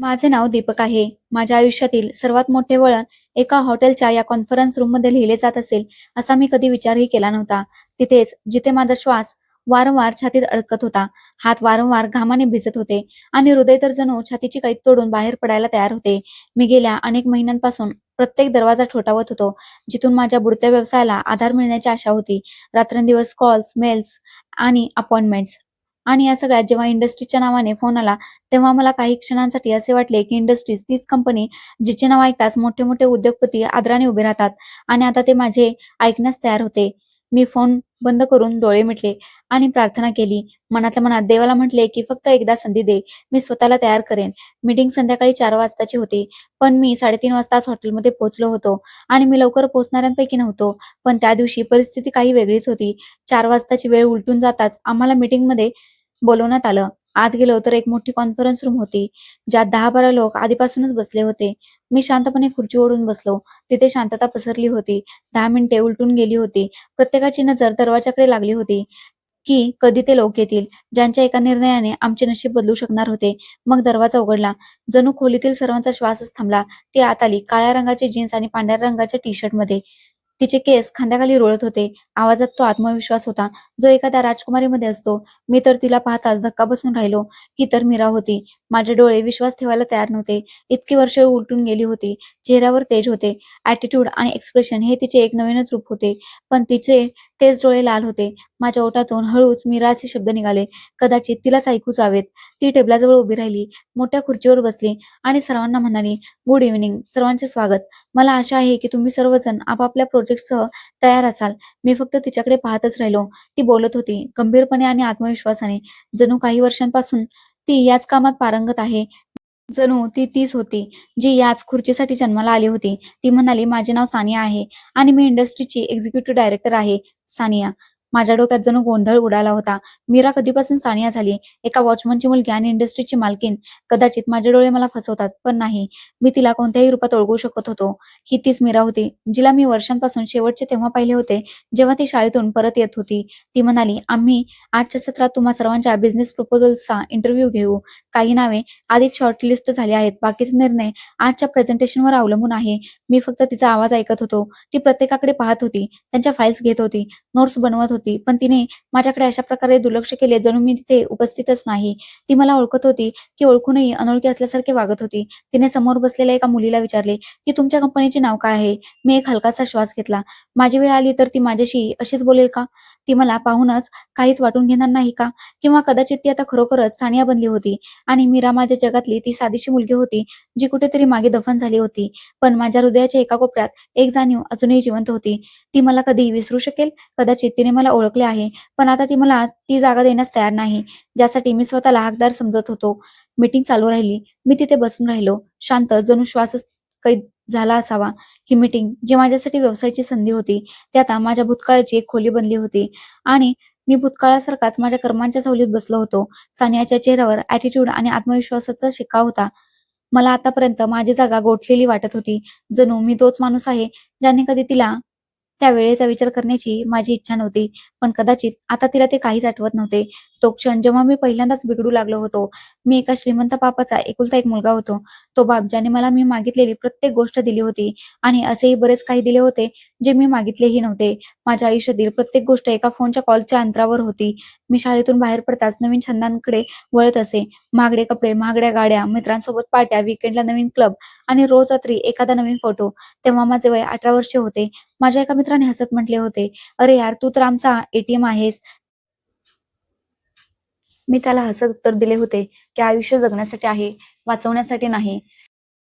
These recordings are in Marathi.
माझे नाव दीपक आहे. माझ्या आयुष्यातील सर्वात मोठे वळण एका हॉटेलच्या या कॉन्फरन्स रूममध्ये लिहिले जात असेल, असा मी कधी विचारही केला नव्हता. तिथेच जिथे माझा श्वास वारंवार छातीत अडकत होता, हात वारंवार घामाने भिजत होते आणि हृदय तर जणू छातीची कैद तोडून बाहेर पडायला तयार होते. मी गेल्या अनेक महिन्यांपासून प्रत्येक दरवाजा ठोठावत होतो, जिथून माझ्या बुडत्या व्यवसायाला आधार मिळण्याची आशा होती. रात्रंदिवस कॉल्स, मेल्स आणि अपॉइंटमेंट्स आणि या सगळ्यात जेव्हा इंडस्ट्रीच्या नावाने फोन आला, तेव्हा मला काही क्षणांसाठी असे वाटले की इंडस्ट्रीज तीच कंपनी जिचे नाव ऐकताच मोठे मोठे उद्योगपती आदराने उभे राहतात आणि आता ते माझे ऐकण्यास तयार होते. मी फोन बंद करून डोळे मिटले आणि प्रार्थना केली. मनातल्या मनात देवाला म्हटले की फक्त एकदा संधी दे, मी स्वतःला तयार करेन. मीटिंग संध्याकाळी 4 वाजताची होती, पण मी 3:30 वाजताच हॉटेलमध्ये पोहोचलो होतो आणि मी लवकर पोहोचणाऱ्यांपैकी नव्हतो. पण त्या दिवशी परिस्थिती काही वेगळीच होती. 4 वाजताची वेळ उलटून जाताच आम्हाला मीटिंगमध्ये बोलवण्यात आलं. आत गेलो तर एक मोठी कॉन्फरन्स रूम होती, ज्यात 10-12 लोक आधीपासूनच बसले होते. मी शांतपणे खुर्ची ओढून बसलो. तिथे शांतता पसरली होती. 10 मिनिटे उलटून गेली होती. प्रत्येकाची नजर दरवाजाकडे लागली होती, की कधी ते लोक येतील, ज्यांच्या एका निर्णयाने आमचे नशीब बदलू शकणार होते. मग दरवाजा उघडला. जणू खोलीतील सर्वांचा श्वासच थांबला. ती आत आली, काळ्या रंगाची जीन्स आणि पांढऱ्या रंगाच्या टी-शर्टमध्ये. तिचे केस खांद्याखाली रुळत होते. आवाजात तो आत्मविश्वास होता, जो एखाद्या राजकुमारीमध्ये असतो. मी तर तिला पाहताच धक्का बसून राहिलो. ही तर मीरा होती. माझे डोळे विश्वास ठेवायला तयार नव्हते. इतकी वर्ष उलटून गेली होती. चेहऱ्यावर तेज होते. ॲटिट्यूड आणि एक्सप्रेशन हे तिचे एक नवीनच रूप होते. पण तिचे तेच डोळे लाल होते. माझ्या ओठातून हळूच मीरा असे शब्द निघाले. कदाचित तिलाच ऐकूच जावेत. ती टेबलाजवळ उभी राहिली, मोठ्या खुर्चीवर बसली आणि सर्वांना म्हणाली, "गुड इव्हनिंग, सर्वांचे स्वागत. मला आशा आहे की तुम्ही सर्वजण आपापल्या प्रोजेक्टसह तयार असाल." मी फक्त तिच्याकडे पाहतच राहिलो. ती बोलत होती, गंभीरपणे आणि आत्मविश्वासाने. जणू काही वर्षांपासून ती याच कामात पारंगत आहे. जणू ती तीच होती, जी याच खुर्चीसाठी जन्माला आली होती. ती म्हणाली, "माझे नाव सानिया आहे आणि मी इंडस्ट्रीची एक्झिक्युटिव्ह डायरेक्टर आहे." सानिया. माझ्या डोक्यात जणू गोंधळ उडाला होता. मीरा कधीपासून सानिया झाली? एका वॉचमनची मुलगी आणि इंडस्ट्रीची मालकीण. कदाचित माझे डोळे मला फसवतात, पण नाही. मी तिला कोणत्याही रूपात ओळखू शकत होतो. ही तीच मीरा होती, जिला मी वर्षांपासून शेवटचे तेव्हा पाहिले होते, जेव्हा ती शाळेतून परत येत होती. ती म्हणाली, "आम्ही आजच्या सत्रात तुम्हा सर्वांच्या बिझनेस प्रपोजल्सचा इंटरव्ह्यू घेऊ. काही नावे आधीच शॉर्टलिस्ट झाले आहेत. बाकीचे निर्णय आजच्या प्रेझेंटेशनवर अवलंबून आहे." मी फक्त तिचा आवाज ऐकत होतो. ती प्रत्येकाकडे पाहत होती, त्यांच्या फाइल्स घेत होती, नोट्स बनवत होती. पण तिने माझ्याकडे अशा प्रकारे दुर्लक्ष केले, जणू मी तिथे उपस्थितच नाही. ती मला ओळखत होती, की ओळखूनही अनोळखी असल्यासारखे वागत होती. तिने समोर बसलेल्या एका मुलीला विचारले, की "तुमच्या कंपनीचे नाव काय आहे?" मी एक हलकासा श्वास घेतला. माझी वेळ आली तर ती माझ्याशी अशीच बोलेल का? ती मला पाहूनच काहीच वाटून घेणार नाही का? किंवा कदाचित ती आता खरोखरच सानिया बनली होती आणि मीरा माझ्या जगातली ती साधीशी मुलगी होती, जी कुठेतरी मागे दफन झाली होती. पण माझ्या हृदयाच्या एका कोपऱ्यात एक जाणीव अजूनही जिवंत होती. ती मला कधी विसरू शकेल? कदाचित तिने मला ओळखले आहे, पण आता ती मला ती जागा देण्यास तयार नाही, ज्यासाठी मी स्वतःला हकदार समजत होतो. मीटिंग चालू राहिली. मी तिथे बसून राहिलो, शांत, जणू श्वासच कैद झाला असावा. ही मीटिंग, जी माझ्यासाठी व्यवसायाची संधी होती, ती आता माझ्या भूतकाळाची एक खोली बनली होती आणि मी भूतकाळासारखाच माझ्या कर्मांच्या सावलीत बसलो होतो. सानियाच्या चेहऱ्यावर ॲटिट्यूड आणि आत्मविश्वासाचा शिक्का होता. मला आतापर्यंत माझी जागा गोठलेली वाटत होती. जणू मी तोच माणूस आहे, ज्याने कधी तिला त्या वेळेचा विचार करण्याची माझी इच्छा नव्हती. पण कदाचित आता तिला ते काहीच आठवत नव्हते. तो क्षण जेव्हा मी पहिल्यांदाच बिघडू लागलो होतो. मी एका श्रीमंत बापाचा एकुलता एक मुलगा होतो. तो बाप ज्याने मला मी मागितलेली प्रत्येक गोष्ट दिली होती आणि असेही बरेच काही दिले होते, जे मी मागितलेही नव्हते. माझ्या आयुष्यातील प्रत्येक गोष्ट एका फोनच्या कॉलच्या अंतरावर होती. मी शाळेतून बाहेर पडताच नवीन छंदांकडे वळत असे. महागडे कपडे, महागड्या गाड्या, मित्रांसोबत पार्ट्या, वीकेंडला नवीन क्लब आणि रोज रात्री एखादा नवीन फोटो. तेव्हा माझे वय 18 वर्षे होते. माझ्या एका मित्राने हसत म्हटले होते, "अरे यार, तू तर आमचा एटीएम आहेस." मी त्याला हसत उत्तर दिले होते, की आयुष्य जगण्यासाठी आहे, वाचवण्यासाठी नाही.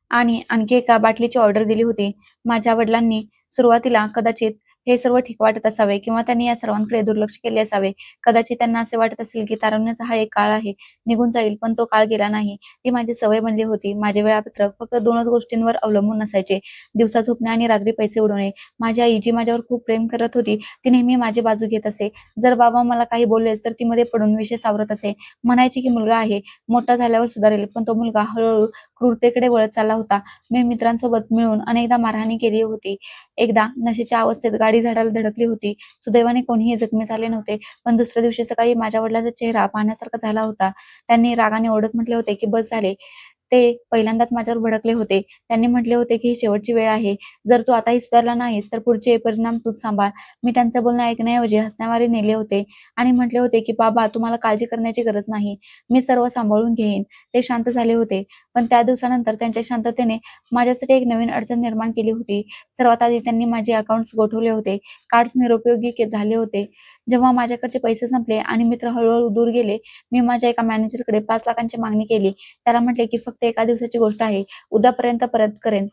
आणि आणखी एका बाटलीची ऑर्डर दिली होती. माझ्या वडिलांनी सुरुवातीला कदाचित हे सर्व ठीक वाटत असावे किंवा त्यांनी या सर्वांकडे दुर्लक्ष केले असावे. कदाचित त्यांना असे वाटत असेल की तारुण्याचा हा एक काळ आहे, निघून जाईल, पण तो काळ गेला नाही. ती माझी सवय बनली होती. माझे वेळापत्रक फक्त 2च गोष्टींवर अवलंबून नसायचे, दिवसा झोपणे आणि रात्री पैसे उडवणे. माझी आई, जी माझ्यावर खूप प्रेम करत होती, ती नेहमी माझी बाजू घेत असे. जर बाबा मला काही बोललेच तर ती मध्ये पडून विषय सावरत असे. म्हणायची की मुलगा आहे, मोठा झाल्यावर सुधारेल. पण तो मुलगा हळूहळू क्रूरतेकडे वळत चालला होता. मी मित्रांसोबत मिळून अनेकदा मारहाणी केली होती. एकदा नशेच्या अवस्थेत गाडी झाडाला धडकली होती. सुदैवाने कोणीही जखमी झाले नव्हते. पण दुसऱ्या दिवशी सकाळी माझ्या वडिलांचा चेहरा पाहण्यासारखा झाला होता. त्यांनी रागाने ओरडत म्हटले होते की "बस झाले. ते पहिल्यांदाच माझ्यावर भडकले होते. त्यांनी म्हटले होते की ही शेवटची वेळ आहे. जर तू आताही सुधारला नाहीस तर पुढचे परिणाम तूच सांभाळ. मी त्यांचं बोलणं ऐकण्याऐवजी हसण्यावारे नेले होते आणि म्हटले होते की बाबा तुम्हाला काळजी करण्याची गरज नाही. मी सर्व सांभाळून घेईन. ते शांत झाले होते. पण त्या दिवसानंतर त्यांच्या शांततेने माझ्यासाठी एक नवीन अडचण निर्माण केली होती. सर्वात आधी त्यांनी माझे अकाउंट्स गोठवले होते. कार्ड्स निरुपयोगी झाले होते. जेव्हा माझ्याकडचे पैसे संपले आणि मित्र हळूहळू दूर गेले, मी माझ्या एका मॅनेजरकडे 5,00,000ची मागणी केली. त्याला म्हटले की फक्त एका दिवसाची गोष्ट आहे. उद्यापर्यंत परत करेन.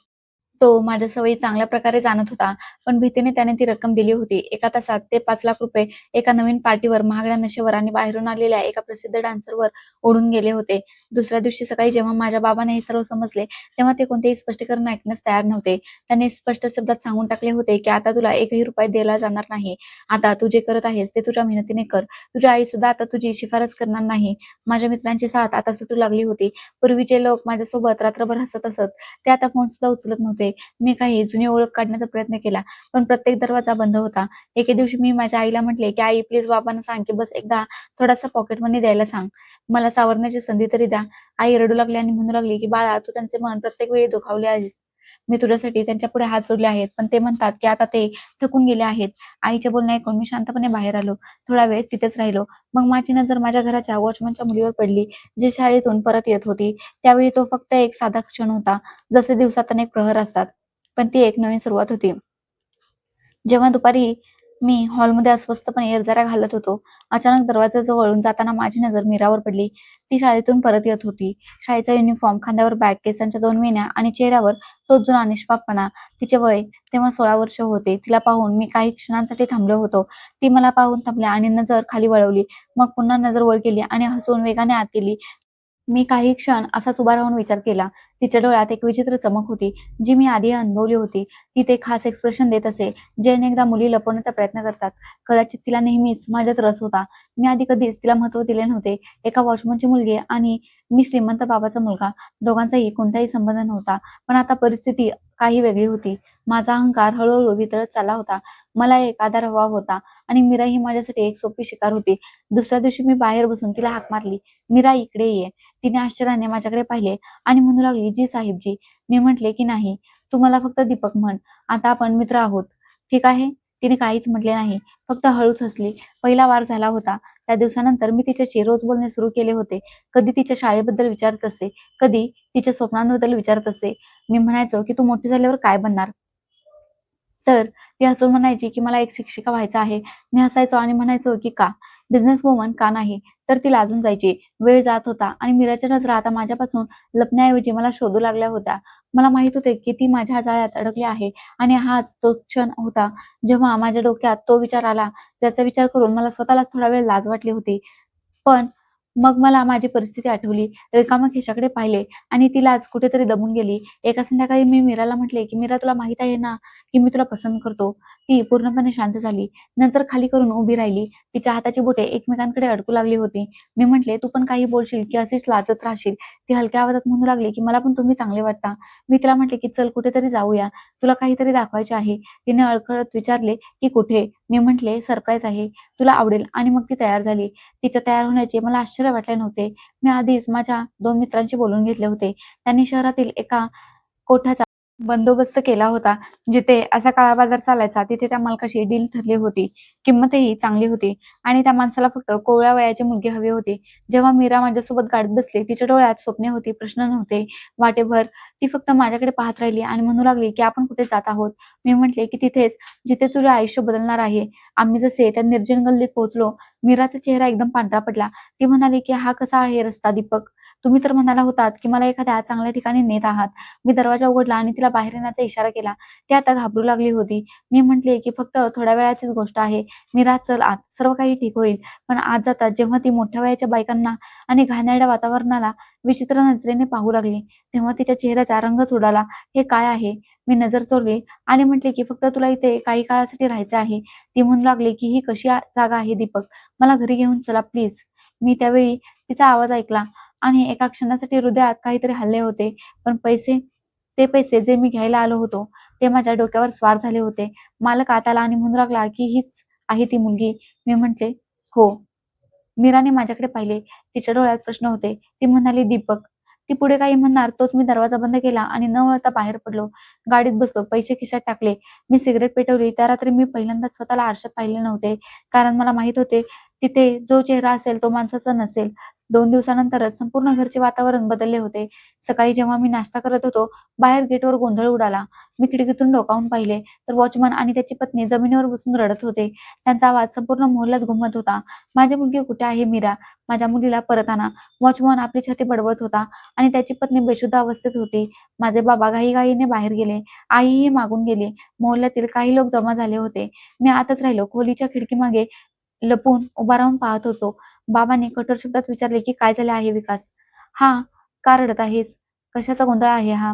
तो माझ्या सवयी चांगल्या प्रकारे जाणत होता, पण भीतीने त्याने ती रक्कम दिली होती. एका तासात ते ₹5,00,000 एका नवीन पार्टीवर, महागड्या नशेवर आणि बाहेरून आलेल्या एका प्रसिद्ध डान्सरवर उडून गेले होते. दुसऱ्या दिवशी सकाळी जेव्हा माझ्या बाबांना हे सर्व समजले, तेव्हा ते कोणतेही स्पष्टीकरण ऐकण्यास तयार नव्हते. त्यांनी स्पष्ट शब्दात सांगून टाकले होते की आता तुला एकही रुपया दिला जाणार नाही. आता तू जे करत आहेस ते तुझ्या मेहनतीने कर. तुझी आईसुद्धा आता तुझी शिफारस करणार नाही. माझ्या मित्रांची साथ आता सुटू लागली होती. पूर्वीचे लोक माझ्यासोबत रात्रभर हसत असत. ते आता फोनसुद्धा उचलत नव्हते. मी काही जुनी ओळख काढण्याचा प्रयत्न केला, पण प्रत्येक दरवाजा बंद होता. एके दिवशी मी माझ्या आईला म्हटले, की "आई प्लीज बाबांना सांग, की बस एकदा थोडासा पॉकेट मनी द्यायला सांग. मला सावरण्याची संधी तरी द्या." आई रडू लागली आणि म्हणू लागली, की "बाळा तू त्यांचे मन प्रत्येक वेळी दुखावले आहेस. मी तुझ्यासाठी त्यांच्यापुढे हात जोडले आहेत, पण ते म्हणतात, की आता ते थकून गेले आहेत." आईचे बोलणे ऐकून मी शांतपणे बाहेर आलो. थोडा वेळ तिथेच राहिलो. मग माझी नजर माझ्या घराच्या वॉचमनच्या मुलीवर पडली, जी शाळेतून परत येत होती. त्यावेळी तो फक्त एक साधा क्षण होता, जसे दिवसात अनेक प्रहर असतात. पण ती एक नवीन सुरुवात होती. जेव्हा दुपारी मी हॉलमध्ये अस्वस्थपणे इरजाऱ्या घालत होतो, अचानक दरवाजाजवळून जाताना माझी नजर मीरावर पडली. ती शाळेतून परत येत होती. शाळेचा युनिफॉर्म, खांद्यावर बॅग, केसांच्या 2 वेण्या आणि चेहऱ्यावर तोच जुना निष्पापपणा. तिचे वय तेव्हा 16 वर्ष होते. तिला पाहून मी काही क्षणांसाठी थांबलो होतो. ती मला पाहून थांबली आणि नजर खाली वळवली. मग पुन्हा नजर वर केली आणि हसून वेगाने आत गेली. मी काही क्षण असाच उभा राहून विचार केला. तिच्या डोळ्यात एक विचित्र चमक होती, जी मी आधी अनुभवली होती. ती ते खास एक्सप्रेशन देत असे, जे अनेकदा मुली लपवण्याचा प्रयत्न करतात. कदाचित तिला नेहमीच माझ्यात रस होता. मी आधी कधीच तिला महत्त्व दिले नव्हते. एका वॉचमनची मुलगी आणि मी श्रीमंत बाबाचा मुलगा. दोघांचाही कोणताही संबंध नव्हता. पण आता परिस्थिती काही वेगळी होती. माझा अहंकार हळूहळू वितळत चालला होता. मला एक आधार हवा होता आणि मीरा ही माझ्यासाठी एक सोपी शिकार होती. दुसऱ्या दिवशी मी बाहेर बसून तिला हाक मारली, "मीरा इकडे ये." तिने आश्चर्याने माझ्याकडे पाहिले आणि म्हणू लागली, "जी साहेबजी." मी म्हटले की "नाही, तू मला फक्त दीपक म्हण. आता आपण मित्र आहोत. ठीक आहे?" तिने काहीच म्हटले नाही. फक्त हळूच हसली. पहिला वार झाला होता. त्या दिवसानंतर मी तिच्याशी रोज बोलणे सुरू केले होते. कधी तिच्या शाळेबद्दल विचारत असे, कधी तिच्या स्वप्नांबद्दल विचारत असे. मी म्हणायचो की "तू मोठी झाल्यावर काय बनणार?" तर ती हसून म्हणायची, की "मला एक शिक्षिका व्हायचं आहे." मी हसायचो आणि म्हणायचो, की "का? बिझनेस वुमन का नाही?" तर ती लाजून जायची. वेळ जात होता आणि मीराच्या नजरा आता माझ्यापासून लपण्याऐवजी मला शोधू लागल्या होत्या. मला माहीत होते, की ती माझ्या जाळ्यात अडकली आहे आणि हाच तो क्षण होता, जेव्हा माझ्या डोक्यात तो विचार आला, ज्याचा विचार करून मला स्वतःलाच थोडा वेळ लाज वाटली होती. पण मग मला माझी परिस्थिती आठवली. रिकाम्या खिशाकडे पाहिले आणि ती लाज कुठेतरी दबून गेली. एका संध्याकाळी मी मीराला म्हटले, की "मीरा तुला माहीत आहे ना, की मी तुला पसंत करतो." ती पूर्णपणे शांत झाली. नंतर खाली करून उभी राहिली. तिच्या हाताची बोटे एकमेकांकडे अडकू लागली होती. मी म्हटले, "तू पण काही बोलशील की अशीच लाजत राहशील?" ती हलक्या आवाजात म्हणू लागली, की "मला पण तुम्ही चांगले वाटता." मी तिला म्हटले, की "चल कुठेतरी जाऊया. तुला काहीतरी दाखवायचे आहे." तिने अडखळत विचारले, की "कुठे?" मी म्हटले, "सरप्राईज आहे. तुला आवडेल." आणि मग ती तयार झाली. तिच्या तयार होण्याचे मला आश्चर्य वाटले नव्हते. मी आधीच माझ्या 2 मित्रांशी बोलून घेतले होते. त्यांनी शहरातील एका कोठ्याचा बंदोबस्त केला होता. जिथे असा काळाबाजार चालायचा, तिथे त्या मालकाशी डील ठरली होती. किंमतही चांगली होती आणि त्या माणसाला फक्त कोवळ्या वयाची मुलगी हवी होती. जेव्हा मीरा माझ्यासोबत गाडीत बसली, तिच्या डोळ्यात स्वप्ने होती, प्रश्न नव्हते. वाटेभर ती फक्त माझ्याकडे पाहत राहिली आणि म्हणू लागली, की "आपण कुठे जात आहोत?" मी म्हटले, की "तिथेच, जिथे तुझे आयुष्य बदलणार आहे." आम्ही जसे त्या निर्जन गल्लीत पोहोचलो, मीराचा चेहरा एकदम पांढरा पडला. ती म्हणाली, की "हा कसा आहे रस्ता दीपक? तुम्ही तर म्हणाला होतात, की मला एखाद्या चांगल्या ठिकाणी नेत आहात." मी दरवाजा उघडला आणि तिला बाहेर येण्याचा इशारा केला. ती आता घाबरू लागली होती. मी म्हटले, की "फक्त थोड्या वेळाचीच गोष्ट आहे. मीरा चल आत, सर्व काही ठीक होईल." पण आत जाताच जेव्हा ती मोठ्या वयाच्या बायकांना आणि घाणेरड्या वातावरणाला विचित्र नजरेने पाहू लागली, तेव्हा तिच्या चेहऱ्याचा रंगच उडाला. "हे काय आहे?" मी नजर चोरली आणि म्हटले, की "फक्त तुला इथे काही काळासाठी राहायचं आहे." ती म्हणू लागली, की "ही कशी जागा आहे दीपक? मला घरी घेऊन चला प्लीज." मी त्यावेळी तिचा आवाज ऐकला आणि एका क्षणासाठी हृदयात काहीतरी हलले होते. पण ते पैसे जे मी घ्यायला आलो होतो, ते माझ्या डोक्यावर स्वार झाले होते. मालक आत आला आणि म्हणू लागला, की "हीच आहे ती मुलगी?" मी म्हटले, "हो." मीराने माझ्याकडे पाहिले. तिच्या डोळ्यात प्रश्न होते. ती म्हणाली, "दीपक, ती पुढे काही म्हणणार तोच मी दरवाजा बंद केला आणि न वळता बाहेर पडलो. गाडीत बसलो, पैसे खिशात टाकले. मी सिगारेट पेटवली. त्या रात्री मी पहिल्यांदाच स्वतःला आरशात पाहिले नव्हते. कारण मला माहित होते तिथे जो चेहरा असेल तो माणसाचा नसेल. 2 दिवसानंतरच संपूर्ण घरचे वातावरण बदलले होते. सकाळी जेव्हा मी नाश्ता करत होतो, बाहेर गेटवर गोंधळ उडाला. मी खिडकीतून डोकावून पाहिले तर वॉचमन आणि त्याची पत्नी जमिनीवर बसून रडत होते. त्यांचा आवाज संपूर्ण मोहल्ल्यात घुमत होता. माझी मुलगी कुठे आहे मीरा? माझ्या मुलीला परत आणा. वॉचमन आपली छाती बडवत होता आणि त्याची पत्नी बेशुद्ध अवस्थेत होती. माझे बाबा घाईघाईने बाहेर गेले. आईही मागून गेली. मोहल्ल्यातील काही लोक जमा झाले होते. मी आतच राहिलो. खोलीच्या खिडकीमागे लपून उभा राहून पाहत होतो. बाबांनी कठोर शब्दात विचारले की काय झाले आहे विकास? हा, का रडत आहेस? कशाचा गोंधळ आहे हा?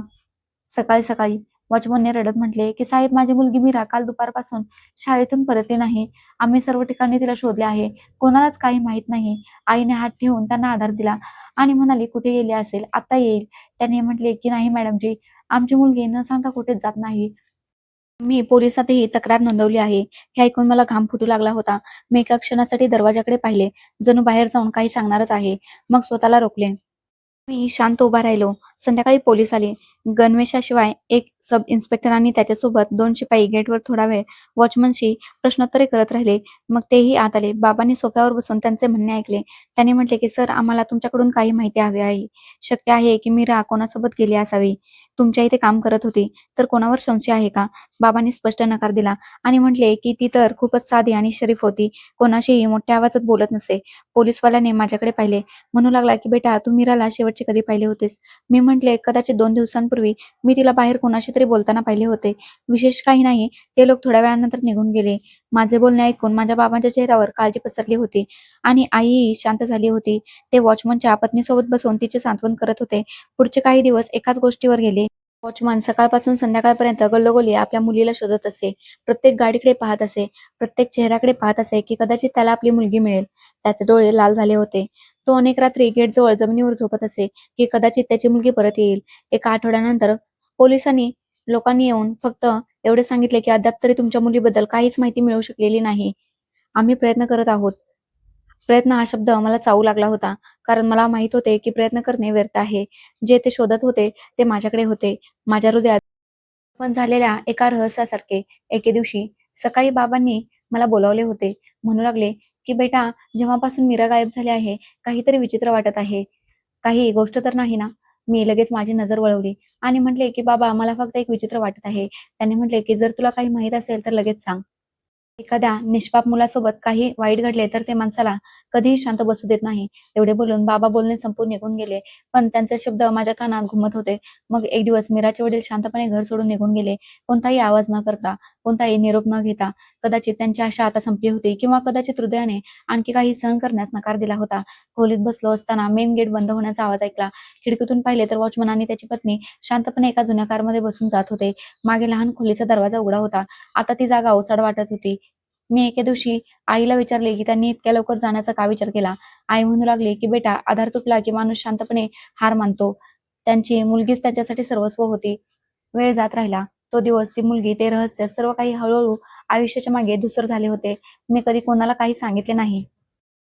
सकाळी सकाळी वॉचमनने रडत म्हटले की साहेब, माझी मुलगी मीरा काल दुपारपासून शाळेतून परतली नाही. आम्ही सर्व ठिकाणी तिला शोधले आहे. कोणालाच काही माहीत नाही. आईने हात ठेवून त्यांना आधार दिला आणि म्हणाली कुठे गेली असेल, आता येईल. त्याने म्हटले की नाही मॅडमजी, आमची मुलगी न सांगता कुठेच जात नाही. मी पोलिसातही तक्रार नोंदवली आहे. हे ऐकून मला घाम फुटू लागला होता. मी एका क्षणासाठी दरवाजाकडे पाहिले, जणू बाहेर जाऊन काही सांगणारच आहे. मग स्वतःला रोखले. मी शांत उभा राहिलो. संध्याकाळी पोलीस आले. गणवेशाशिवाय एक सब इन्स्पेक्टर आणि त्याच्यासोबत 2 शिपाई गेटवर थोडा वेळ वॉचमनशी प्रश्नोत्तरे करत राहिले. मग तेही आत आले. बाबांनी सोफ्यावर बसून त्यांचे म्हणणे ऐकले. त्यांनी म्हटले की सर, आम्हाला तुमच्याकडून काही माहिती हवी आहे. शक्य आहे की मीरा कोणासोबत गेली असावी. तुमच्या इथे काम करत होती, तर कोणावर संशय आहे का? बाबांनी स्पष्ट नकार दिला आणि म्हटले की ती तर खूपच साधी आणि शरीफ होती. कोणाशीही मोठ्या आवाजात बोलत नसे. पोलीसवाल्याने माझ्याकडे पाहिले. म्हणू लागला की बेटा, तू मीराला शेवटचे कधी पाहिले होतेस? मी म्हटले कदाचित 2 दिवसांपूर्वी मी तिला बाहेर कोणाशी तरी बोलताना पाहिले होते. विशेष काही नाही. ते लोक थोड्या वेळानंतर निघून गेले. माझे बोलणे ऐकून माझ्या बाबांच्या चेहऱ्यावर काळजी पसरली होती आणि आईही शांत झाली होती. ते वॉचमनच्या पत्नीसोबत बसून तिचे सांत्वन करत होते. पुढचे काही दिवस एकाच गोष्टीवर गेले. वॉचमन सकाळपासून संध्याकाळपर्यंत गल्लोगल्ली आपल्या मुलीला शोधत असे. प्रत्येक गाडीकडे पाहत असे. प्रत्येक चेहऱ्याकडे पाहत असे की कदाचित त्याला आपली मुलगी मिळेल. त्याचे डोळे लाल झाले होते. तो अनेक रात्री गेटजवळ जमिनीवर झोपत असे की कदाचित त्याची मुलगी परत येईल. एका आठवड्यानंतर पोलिसांनी लोकांनी येऊन फक्त एवढे सांगितले की अद्याप तरी तुमच्या मुलीबद्दल काहीच माहिती मिळू शकलेली नाही. आम्ही प्रयत्न करत आहोत. प्रयत्न हा शब्द मला चावू लागला होता. कारण मला माहित होते की प्रयत्न करणे व्यर्थ आहे. जे ते शोधत होते ते माझ्याकडे होते. माझ्या हृदयात पण झालेल्या एका रहस्यासारखे. एके दिवशी सकाळी बाबांनी मला बोलावले होते. म्हणू लागले की बेटा, जेव्हापासून मीरा गायब झाली आहे, काहीतरी विचित्र वाटत आहे. काही गोष्ट तर नाही ना? मी लगेच माझी नजर वळवली आणि म्हटले की बाबा, मला फक्त एक विचित्र वाटत आहे. त्यांनी म्हटले की जर तुला काही माहित असेल तर लगेच सांग. एखाद्या निष्पाप मुलासोबत काही वाईट घडले तर ते माणसाला कधीही शांत बसू देत नाही. एवढे बोलून बाबा बोलणे संपून निघून गेले. पण त्यांचे शब्द माझ्या कानात घुमत होते. मग एक दिवस मीराचे वडील शांतपणे घर सोडून निघून गेले. कोणताही आवाज न करता, कोणताही निरोप न घेता. कदाचित त्यांची आशा आता संपली होती किंवा कदाचित हृदयाने आणखी काही सहन करण्यास नकार दिला होता. खोलीत बसलो असताना मेन गेट बंद होण्याचा आवाज ऐकला. खिडकीतून पाहिले तर वॉचमन आणि त्याची पत्नी शांतपणे एका जुन्या कारमध्ये बसून जात होते. मागे लहान खोलीचा दरवाजा उघडा होता. आता ती जागा ओसाड वाटत होती. मी एके दिवशी आईला विचारले की त्यांनी इतक्या लवकर जाण्याचा का विचार केला. आई म्हणू लागली की बेटा, आधार तुटला की माणूस शांतपणे हार मानतो. त्यांची मुलगीच त्याच्यासाठी सर्वस्व होती. वेळ जात राहिला. तो दिवस, ती मुलगी, ते रहस्य, सर्व काही हळूहळू आयुष्याच्या मागे धूसर झाले होते. मी कधी कोणाला काही सांगितले नाही.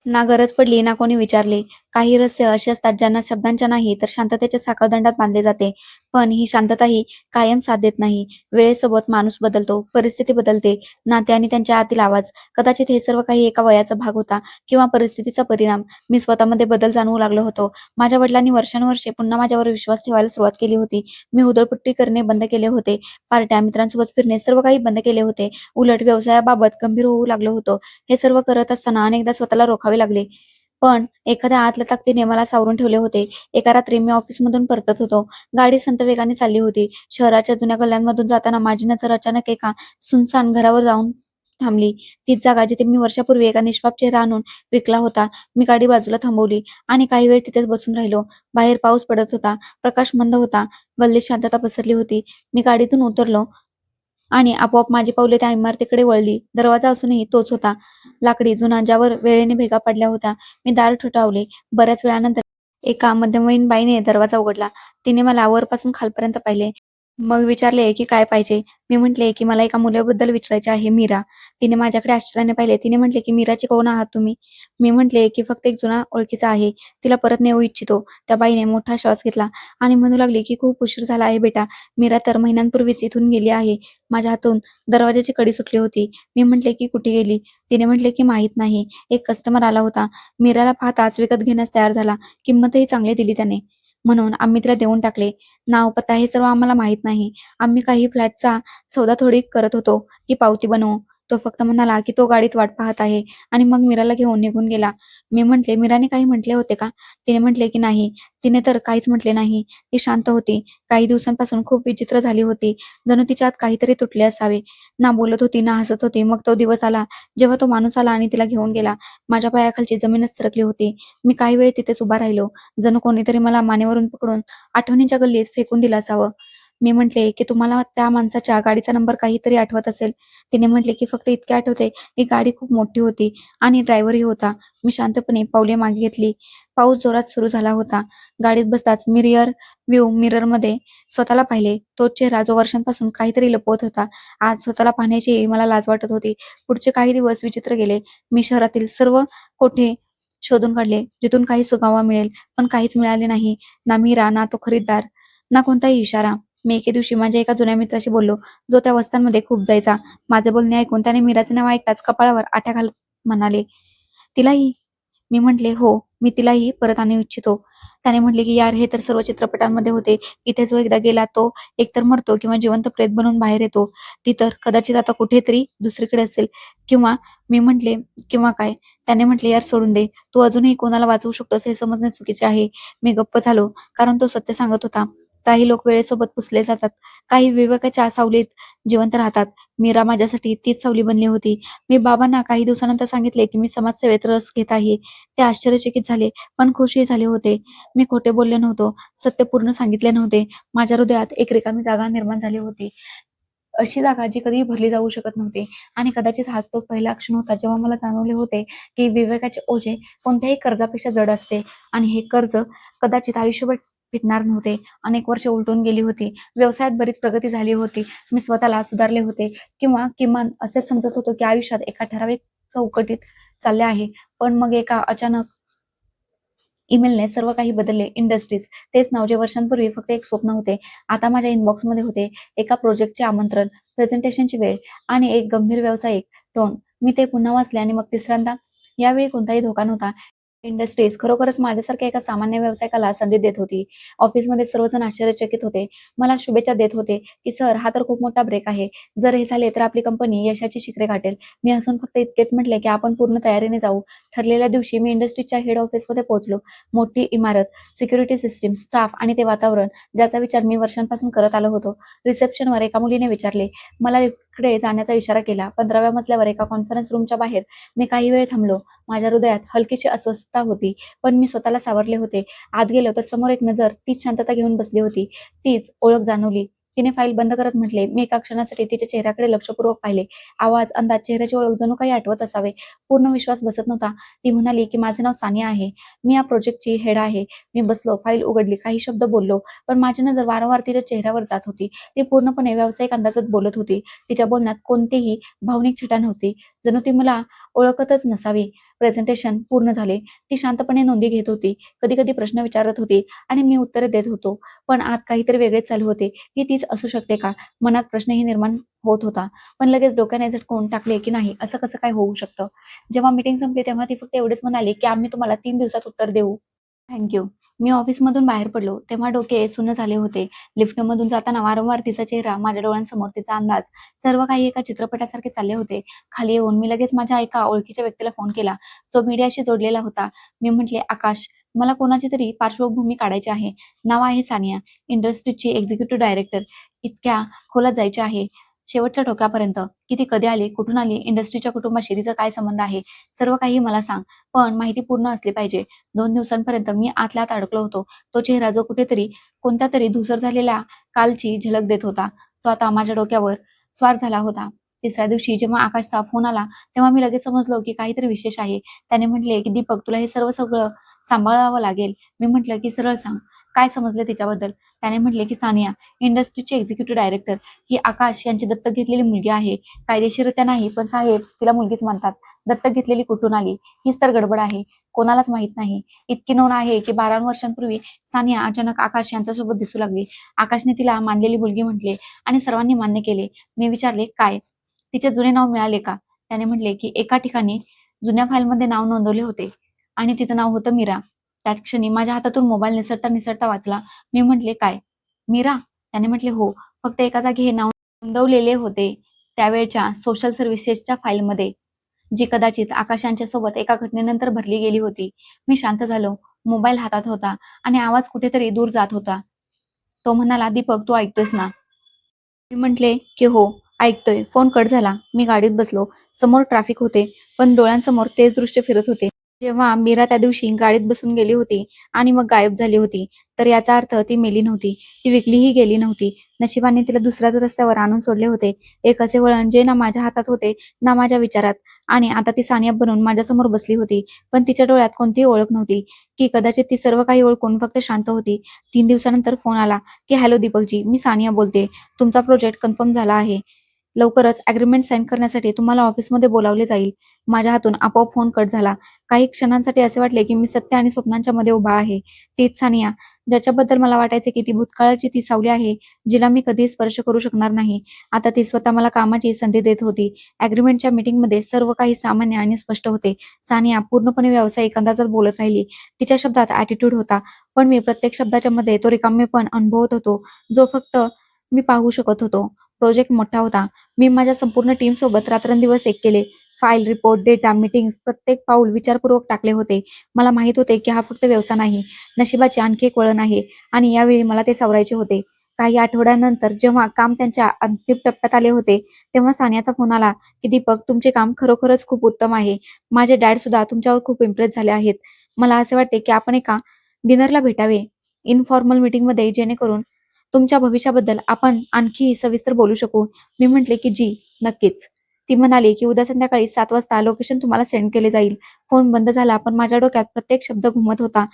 ना गरज पडली ना कोणी विचारले. काही रहस्य अशी असतात ज्यांना शब्दांच्या नाही तर शांततेच्या साखळदंडात बांधले जाते. पण ही शांतताही कायम साथ देत नाही. वेळेसोबत माणूस बदलतो, परिस्थिती बदलते, नाते आणि त्यांच्या आतील आवाज. कदाचित हे सर्व काही एका वयाचा भाग होता किंवा परिस्थितीचा परिणाम. मी स्वतःमध्ये बदल जाणवू लागलो होतो. माझ्या वडिलांनी वर्षानुवर्षे पुन्हा माझ्यावर विश्वास ठेवायला सुरुवात केली होती. मी उधळपट्टी करणे बंद केले होते. पार्ट्या, मित्रांसोबत फिरणे, सर्व काही बंद केले होते. उलट व्यवसायाबाबत गंभीर होऊ लागलो होतो. हे सर्व करत असताना अनेकदा स्वतःला रोखावे लागले. पण एखाद्या आतल्या ताकदीने मला सावरून ठेवले होते. एका रात्री मी ऑफिसमधून परतत होतो. गाडी संथ वेगाने चालली होती. शहराच्या जुन्या गल्ल्यांमधून जाताना माझी नजर अचानक एका सुनसान घरावर जाऊन थांबली. तीच जागा जिथे मी वर्षापूर्वी एका निष्पाप चेहरा आणून विकला होता. मी गाडी बाजूला थांबवली आणि काही वेळ तिथेच बसून राहिलो. बाहेर पाऊस पडत होता. प्रकाश मंद होता. गल्लीत शांतता पसरली होती. मी गाडीतून उतरलो आणि आपोआप माझी पावले त्या इमारतीकडे वळली. दरवाजा असूनही तोच होता. लाकडी, जुना, ज्यावर वेळेने भेगा पडल्या होत्या. मी दार ठोठावले. बऱ्याच वेळानंतर एका मध्यमवयीन बाईने दरवाजा उघडला. तिने मला वरपासून खालपर्यंत पाहिले. मग विचारले, की काय पाहिजे? मी म्हटले, की मला एका मुलीबद्दल विचारायचे आहे, मीरा. तिने माझ्याकडे आश्चर्याने पाहिले. तिने म्हटले, की "मीराचे कोण आहात तुम्ही?" मी म्हटले, की "फक्त एक जुना ओळखीचा आहे. तिला परत नेऊ इच्छितो." त्या बाईने मोठा श्वास घेतला आणि म्हणू लागली, की "खूप उशीर झाला आहे बेटा. मीरा तर महिन्यांपूर्वीच इथून गेली आहे." माझ्या हातून दरवाजाची कडी सुटली होती. मी म्हटले, की "कुठे गेली?" तिने म्हटले, की "माहीत नाही. एक कस्टमर आला होता. मीराला पाहताच विकत घेण्यास तयार झाला. किंमतही चांगली दिली त्याने. म्हणून आम्ही तिला देऊन टाकले. नाव, पत्ता हे सर्व आम्हाला माहीत नाही. आम्ही काही फ्लॅटचा सौदा थोडी करत होतो, की पावती बनवू. तो फक्त म्हणाला, की तो गाडीत वाट पाहत आहे आणि मग मीराला घेऊन निघून गेला. मी म्हटले, "मीराने काही म्हटले होते का?" तिने म्हटले, की "नाही." तिने तर काहीच म्हटले नाही. ती शांत होती. काही दिवसांपासून खूप विचित्र झाली होती. जणू तिच्या आत काहीतरी तुटले असावे. ना बोलत होती, ना हसत होती. मग तो दिवस आला, जेव्हा तो माणूस आला आणि तिला घेऊन गेला. माझ्या पायाखालची जमीनच सरकली होती. मी काही वेळ तिथेच उभा राहिलो. जणू कोणीतरी मला मानेवरून पकडून आठवणीच्या गल्लीत फेकून दिलं असावं. मी म्हटले, की "तुम्हाला त्या माणसाच्या गाडीचा नंबर काहीतरी आठवत असेल?" तिने म्हटले, की "फक्त इतके आठवते, की गाडी खूप मोठी होती आणि ड्रायव्हरही होता." मी शांतपणे पावले मागे घेतली. पाऊस जोरात सुरू झाला होता. गाडीत बसताच मी रिअर व्ह्यू मिररमध्ये स्वतःला पाहिले. तोच चेहरा जो वर्षांपासून काहीतरी लपवत होता. आज स्वतःला पाहण्याची मला लाज वाटत होती. पुढचे काही दिवस विचित्र गेले. मी शहरातील सर्व कोठे शोधून काढले, जिथून काही सुगावा मिळेल, पण काहीच मिळाले नाही. ना मीरा, ना तो खरीददार, ना कोणताही इशारा. मी एके दिवशी माझ्या एका जुन्या मित्राशी बोललो, जो त्या वस्त्यांमध्ये खूप जायचा. माझे बोलणे ऐकून त्याने मीराचे नाव ऐकताच कपाळावर आठ्या घालत म्हणाले, "तिलाही?" मी म्हटले, "हो, मी तिलाही परत आणू इच्छितो." त्याने म्हटले, की "यार, हे तर सर्व चित्रपटांमध्ये होते. इथे जो एकदा गेला तो एकतर मरतो किंवा जिवंत प्रेत बनून बाहेर येतो. ती तर कदाचित आता कुठेतरी दुसरीकडे असेल किंवा." मी म्हटले, "किंवा काय?" त्याने म्हटले, "यार, सोडून दे. तू अजूनही कोणाला वाचवू शकतोस हे समजणे चुकीचे आहे." मी गप्प झालो, कारण तो सत्य सांगत होता. काही लोक वेळेसोबत पुसले जातात, काही विवेकाच्या सावलीत जिवंत राहतात. मीरा माझ्यासाठी तीच सावली बनली होती. मी बाबांना काही दिवसानंतर सांगितले, की मी समाजसेवेत रस घेत आहे. ते आश्चर्यचकित झाले, पण खुशही झाले होते. मी खोटे बोलले नव्हतो, सत्य पूर्ण सांगितले नव्हते. माझ्या हृदयात एक रिकामी जागा निर्माण झाली होती. अशी जागा जी कधीही भरली जाऊ शकत नव्हती आणि कदाचित हाच तो पहिला क्षण होता जेव्हा मला जाणवले होते, की विवेकाचे ओझे कोणत्याही कर्जापेक्षा जड असते आणि हे कर्ज कदाचित आयुष्यभर फिटणार नव्हते. अनेक वर्षे उलटून गेली होती. व्यवसायात बरीच प्रगती झाली होती. मी स्वतःला सुधारले होते किंवा किमान असेच समजत होतो, की आयुष्यात एका ठराविक चौकटीत चालले आहे. पण मग एका अचानक ईमेलने सर्व काही बदलले. इंडस्ट्रीज, तेच नाव जे वर्षांपूर्वी फक्त एक स्वप्न होते, आता माझ्या इनबॉक्समध्ये होते. एका प्रोजेक्टचे आमंत्रण, प्रेझेंटेशनची वेळ आणि एक गंभीर व्यावसायिक टोन. मी ते पुन्हा वाचले आणि मग तिसऱ्यांदा. यावेळी कोणताही धोका नव्हता. इंडस्ट्रीज खरोखरच माझ्यासारख्या एका सामान्य व्यावसायिकाला संधी देत होती. ऑफिसमध्ये सर्वजण आश्चर्यचकित होते. मला शुभेच्छा देत होते, की "सर, हा तर खूप मोठा ब्रेक आहे. जर हे झाले तर आपली कंपनी यशाची शिखरे गाठेल." मी हसून फक्त इतकेच म्हटले, की "आपण पूर्ण तयारीने जाऊ." ठरलेल्या दिवशी मी इंडस्ट्रीजच्या हेड ऑफिसमध्ये पोहोचलो. मोठी इमारत, सिक्युरिटी सिस्टीम, स्टाफ आणि ते वातावरण, ज्याचा विचार मी वर्षांपासून करत आलो होतो. रिसेप्शनवर एका मुलीने विचारले. मला लिफ्टकडे जाण्याचा इशारा केला. 15व्या मजल्यावर एका कॉन्फरन्स रूमच्या बाहेर मी काही वेळ थांबलो. माझ्या हृदयात हलकीशी अस्वस्थता होती, पण मी स्वतःला सावरले होते. आत गेलो तर समोर एक नजर तीच शांतता घेऊन बसली होती. तीच ओळख जाणवली. तिने फाईल बंद करत म्हटले. मी एका क्षणासाठी तिच्या चेहऱ्याकडे लक्षपूर्वक पाहिले. आवाज, अंदाज, चेहऱ्याची ओळख जणू काही आठवत असावे. पूर्ण विश्वास बसत नव्हता. ती म्हणाली, की "माझे नाव सानिया आहे. मी या प्रोजेक्टची हेड आहे." मी बसलो, फाईल उघडली, काही शब्द बोललो, पण माझी नजर वारंवार तिच्या चेहऱ्यावर जात होती. ती पूर्णपणे व्यावसायिक अंदाजात बोलत होती. तिच्या बोलण्यात कोणतीही भावनिक छटा नव्हती. जणू ती मला ओळखतच नसावी. प्रेझेंटेशन पूर्ण झाले. ती शांतपणे नोंदी घेत होती. कधी-कधी प्रश्न विचारत होती आणि मी उत्तरे देत होतो. पण आत काहीतरी वेगळेच चालू होते. ही तीच असू शकते का? मनात प्रश्नही निर्माण होत होता. पण लगेच डोक्याने झटकून टाकले, की नाही, असं कसं काय होऊ शकतं? जेव्हा मीटिंग संपली तेव्हा ती फक्त एवढेच म्हणाली, की "आम्ही तुम्हाला 3 दिवसात उत्तर देऊ." Thank you. मी ऑफिसमधून बाहेर पडलो, तेव्हा डोके सुन्न झाले होते. लिफ्टमधून जाताना वारंवार तिचा चेहरा माझ्या डोळ्यांसमोर, तिचा अंदाज, सर्व काही एका चित्रपटासारखे चालले होते. खाली येऊन मी लगेच माझ्या एका ओळखीच्या व्यक्तीला फोन केला, जो मीडियाशी जोडलेला होता. मी म्हटले, "आकाश, मला कोणाची तरी पार्श्वभूमी काढायची आहे. नाव आहे सानिया, इंडस्ट्रीजची एक्झिक्युटिव्ह डायरेक्टर. इतक्या खोलात जायचे आहे, शेवटच्या टोकापर्यंत, की ती कधी आली, कुठून आली, इंडस्ट्रीच्या कुटुंबाशी तिचा काय संबंध आहे, सर्व काही मला सांग. पण माहिती पूर्ण असली पाहिजे." 2 दिवसांपर्यंत मी आतल्या आत अडकलो होतो. तो चेहरा जो कुठेतरी कोणत्यातरी धूसर झालेल्या कालची झलक देत होता, तो आता माझ्या डोक्यावर स्वार झाला होता. तिसऱ्या दिवशी जेव्हा आकाशचा फोन आला, तेव्हा मी लगेच समजलो की काहीतरी विशेष आहे. त्याने म्हटले, की "दीपक, तुला हे सगळं सांभाळावं लागेल." मी म्हटलं, की "सरळ सांग, काय समजले तिच्याबद्दल?" त्याने म्हटले की सानिया, इंडस्ट्रीचे एक्झिक्युटिव्ह डायरेक्टर ही आकाश यांची दत्तक घेतलेली मुलगी आहे. कायदेशीररित्या नाही, पण साहेब तिला मुलगीच म्हणतात. दत्तक घेतलेली कुठून आली हीच तर गडबड आहे. कोणालाच माहित नाही. इतकी नोंद आहे की 12 वर्षांपूर्वी सानिया अचानक आकाश यांच्यासोबत दिसू लागली. आकाशने तिला मानलेली मुलगी म्हटले आणि सर्वांनी मान्य केले. मी विचारले, काय? तिचे जुने नाव मिळाले का? त्याने म्हटले की एका ठिकाणी जुन्या फाईलमध्ये नाव नोंदवले होते आणि तिचं नाव होतं मीरा. त्याच क्षणी माझ्या हातातून मोबाईल निसटता निसटता वाचला. मी म्हटले, काय? मीरा? त्याने म्हटले, हो. फक्त एका जागी हे नाव नोंदवलेले होते, त्यावेळच्या सोशल सर्व्हिसेसच्या फाईलमध्ये, जी कदाचित आकाश यांच्यासोबत एका घटनेनंतर भरली गेली होती. मी शांत झालो. मोबाईल हातात होता आणि आवाज कुठेतरी दूर जात होता. तो म्हणाला, दीपक, तू ऐकतोयस ना? मी म्हटले की हो, ऐकतोय. फोन कट झाला. मी गाडीत बसलो. समोर ट्रॅफिक होते, पण डोळ्यांसमोर तेच दृश्य फिरत होते. जेव्हा मीरा त्या दिवशी गाडीत बसून गेली होती आणि मग गायब झाली होती, तर याचा अर्थ ती मेली नव्हती. ती विकलीही गेली नव्हती. नशिबाने तिला दुसऱ्याच रस्त्यावर आणून सोडले होते. एक असे वळण जे ना माझ्या हातात होते, ना माझ्या विचारात. आणि आता ती सानिया बनून माझ्यासमोर बसली होती. पण तिच्या डोळ्यात कोणतीही ओळख नव्हती, की कदाचित ती सर्व काही ओळखून फक्त शांत होती. 3 दिवसानंतर फोन आला की हॅलो दीपकजी, मी सानिया बोलते. तुमचा प्रोजेक्ट कन्फर्म झाला आहे. लवकरच अग्रीमेंट साइन करण्यासाठी तुम्हाला ऑफिसमध्ये बोलावले जाईल. माझ्या हातून आपोआप फोन कट झाला. काही क्षणांसाठी असे वाटले की मी सत्य आणि स्वप्नांच्या मध्ये उभा आहे. तीच सानिया, ज्याच्याबद्दल मला वाटायचे की ती भूतकाळाची ती सावली आहे, जिला मी कधीही स्पर्श करू शकणार नाही. आता ती स्वतः मला कामाची संधी देत होती. अग्रीमेंटच्या मीटिंगमध्ये सर्व काही सामान्य आणि स्पष्ट होते. सानिया पूर्णपणे व्यावसायिक अंदाजात बोलत राहिली. तिच्या शब्दात ॲटिट्यूड होता, पण मी प्रत्येक शब्दाच्या मध्ये तो रिकामेपण अनुभवत होतो, जो फक्त मी पाहू शकत होतो. प्रोजेक्ट मोठा होता. मी माझ्या संपूर्ण टीमसोबत रात्रंदिवस एक केले. फाईल, रिपोर्ट, डेटा, मीटिंग्स प्रत्येक पाऊल विचारपूर्वक टाकले होते. मला माहित होते की हा फक्त व्यवसाय नाही, नशिबाचे आणखी एक वळण आहे आणि यावेळी मला ते सावरायचे होते. काही आठवड्यानंतर जेव्हा काम त्यांच्या अंतिम टप्प्यात आले होते, तेव्हा सानियाचा फोन आला की दीपक, तुमचे काम खरोखरच खूप उत्तम आहे. माझे डॅड सुद्धा तुमच्यावर खूप इम्प्रेस झाले आहेत. मला असे वाटते की आपण एका डिनरला भेटावे, इनफॉर्मल मीटिंगमध्ये, जेणेकरून तुमच्या भविष्याबद्दल आपण आणखी सविस्तर बोलू शकू. मी म्हटले की जी, नक्कीच. ती म्हणाली की उद्या संध्याकाळी 7 वाजता लोकेशन तुम्हाला सेंड केले जाईल. फोन बंद झाला, पण माझ्या डोक्यात प्रत्येक शब्द घुमत होता.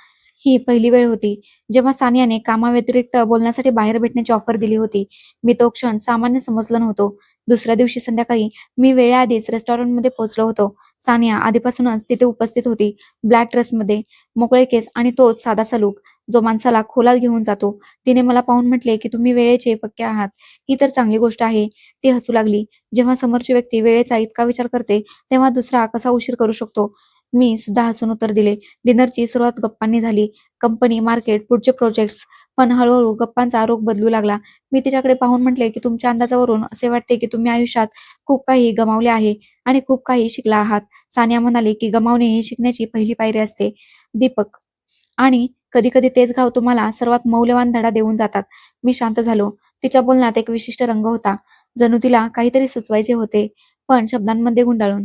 ही पहिली वेळ होती जेव्हा सानियाने कामाव्यतिरिक्त बोलण्यासाठी बाहेर भेटण्याची ऑफर दिली होती. मी तो क्षण सामान्य समजलो नव्हतो. दुसऱ्या दिवशी संध्याकाळी मी वेळेआधीच रेस्टॉरंटमध्ये पोहोचलो होतो. सानिया आधीपासूनच तिथे उपस्थित होती. ब्लॅक ड्रेसमध्ये, मोकळे केस आणि तोच साधासा लूक, जो माणसाला खोलात घेऊन जातो. तिने मला पाहून म्हटले की तुम्ही वेळेचे पक्के आहात. ही तर चांगली गोष्ट आहे. ती हसू लागली. जेव्हा समोरची व्यक्ती वेळेचा इतका विचार करते, तेव्हा दुसरा कसा उशीर करू शकतो? मी सुद्धा हसून उत्तर दिले. डिनरची सुरुवात गप्पांनी झाली. कंपनी, मार्केट, पुढचे प्रोजेक्ट्स. पण हळूहळू गप्पांचा रोख बदलू लागला. मी तिच्याकडे पाहून म्हटले की तुमच्या अंदाजावरून असे वाटते की तुम्ही आयुष्यात खूप काही गमावले आहे आणि खूप काही शिकला आहात. सानिया म्हणाली की गमावणे ही शिकण्याची पहिली पायरी असते, दीपक. आणि कधी-कधी तेच घाव तुम्हाला सर्वात मौल्यवान धडा देऊन जातात. मी शांत झालो. तिच्या बोलण्यात एक विशिष्ट रंग होता. जणू तिला काहीतरी सुचवायचे होते, पण शब्दांमध्ये गुंडाळून.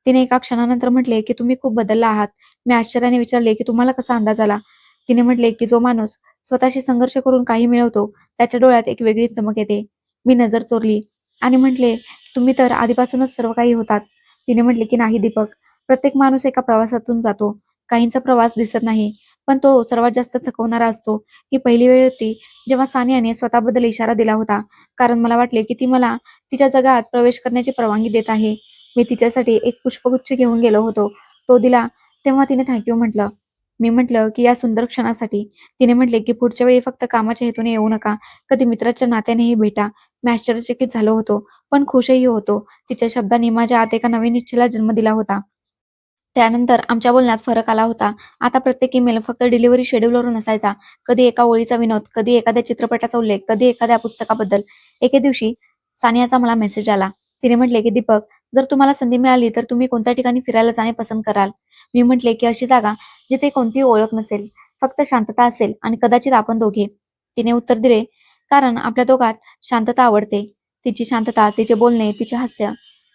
तिने एका क्षणानंतर म्हटले की तुम्ही खूप बदलला आहात. मी आश्चर्याने विचारले की तुम्हाला कसा अंदाज आला? तिने म्हटले की जो माणूस स्वतःशी संघर्ष करून काही मिळवतो, त्याच्या डोळ्यात एक वेगळीच चमक येते. मी नजर चोरली आणि म्हटले, तुम्ही तर आधीपासूनच सर्व काही होतात. तिने म्हटले की नाही दीपक, प्रत्येक माणूस एका प्रवासातून जातो. काहींचा प्रवास दिसत नाही, पण तो सर्वात जास्त थकवणारा असतो. ही पहिली वेळ होती जेव्हा सानियाने स्वतःबद्दल इशारा दिला होता, कारण मला वाटले की ती मला तिच्या जगात प्रवेश करण्याची परवानगी देत आहे. मी तिच्यासाठी एक पुष्पगुच्छ घेऊन गेलो होतो. तो दिला तेव्हा तिने थँक म्हटलं. मी म्हटलं की या सुंदर क्षणासाठी. तिने म्हटले की पुढच्या वेळी फक्त कामाच्या हेतूने येऊ नका, कधी मित्राच्या नात्यानेही भेटा. मी आश्चर्यचकित झालो होतो, पण खुशही होतो. तिच्या शब्दांनी माझ्या आत एका नवीन इच्छेला जन्म दिला होता. त्यानंतर आमच्या बोलण्यात फरक आला होता. आता प्रत्येक ईमेल फक्त डिलिव्हरी शेड्यूलवरून असायचा. कधी एका ओळीचा विनोद, कधी एखाद्या चित्रपटाचा उल्लेख, कधी एखाद्या पुस्तकाबद्दल. एके दिवशी सानियाचा मला मेसेज आला. तिने म्हटले की दीपक, जर तुम्हाला संधी मिळाली तर तुम्ही कोणत्या ठिकाणी फिरायला जाणे पसंत कराल? मी म्हटले की अशी जागा जिथे कोणतीही ओळख नसेल, फक्त शांतता असेल आणि कदाचित आपण दोघे. तिने उत्तर दिले, कारण आपल्या दोघात शांतता आवडते. तिची शांतता, तिचे बोलणे, तिचे हास्य,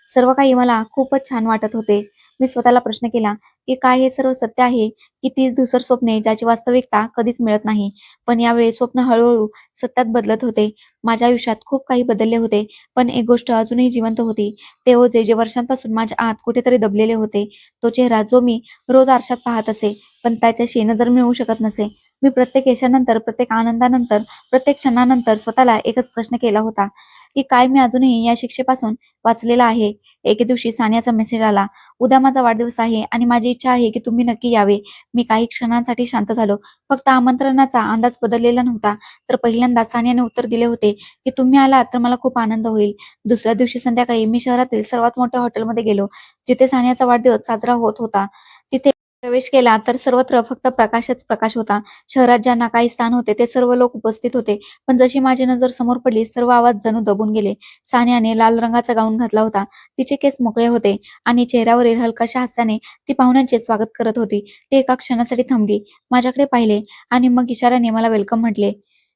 सर्व काही मला खूपच छान वाटत होते. मी स्वतःला प्रश्न केला की काय हे सर्व सत्य आहे, की तीच धूसर स्वप्ने ज्याची वास्तविकता कधीच मिळत नाही? पण यावेळी स्वप्न हळूहळू सत्यात बदलत होते. माझ्या आयुष्यात खूप काही बदलले होते, पण एक गोष्ट अजूनही जिवंत होती. ते ओझे जे वर्षांपासून माझ्या आत कुठेतरी दबलेले होते. तो चेहरा जो मी रोज आरशात पाहत असे, पण त्याच्याशी नजर मिळवू शकत नसे. मी प्रत्येक यशानंतर, प्रत्येक आनंदानंतर, प्रत्येक क्षणानंतर स्वतःला एकच प्रश्न केला होता की काय मी अजूनही या शिक्षेपासून वाचलेला आहे. एके दिवशी सानियाचा मेसेज आला. उद्या माझा वाढदिवस आहे आणि माझी इच्छा आहे की तुम्ही नक्की यावे. मी काही क्षणांसाठी शांत झालो. फक्त आमंत्रणाचा अंदाज बदललेला नव्हता. तर पहिल्यांदा सानियाने उत्तर दिले होते की तुम्ही आलात तर मला खूप आनंद होईल. दुसऱ्या दिवशी संध्याकाळी मी शहरातील सर्वात मोठ्या हॉटेलमध्ये गेलो, जिथे सानियाचा वाढदिवस साजरा होत होता. तिथे प्रवेश केला तर सर्वत्र फक्त प्रकाशच प्रकाश होता. शहरात ज्यांना काही स्थान होते ते सर्व लोक उपस्थित होते. पण जशी माझी नजर समोर पडली, सर्व आवाज जणू दबून गेले. सानियाने लाल रंगाचा गाऊन घातला होता. तिचे केस मोकळे होते आणि चेहऱ्यावरील हलकाशा हास्याने ती पाहुण्यांचे स्वागत करत होती. ती एका क्षणासाठी थांबली, माझ्याकडे पाहिले आणि मग इशाऱ्याने मला वेलकम म्हटले.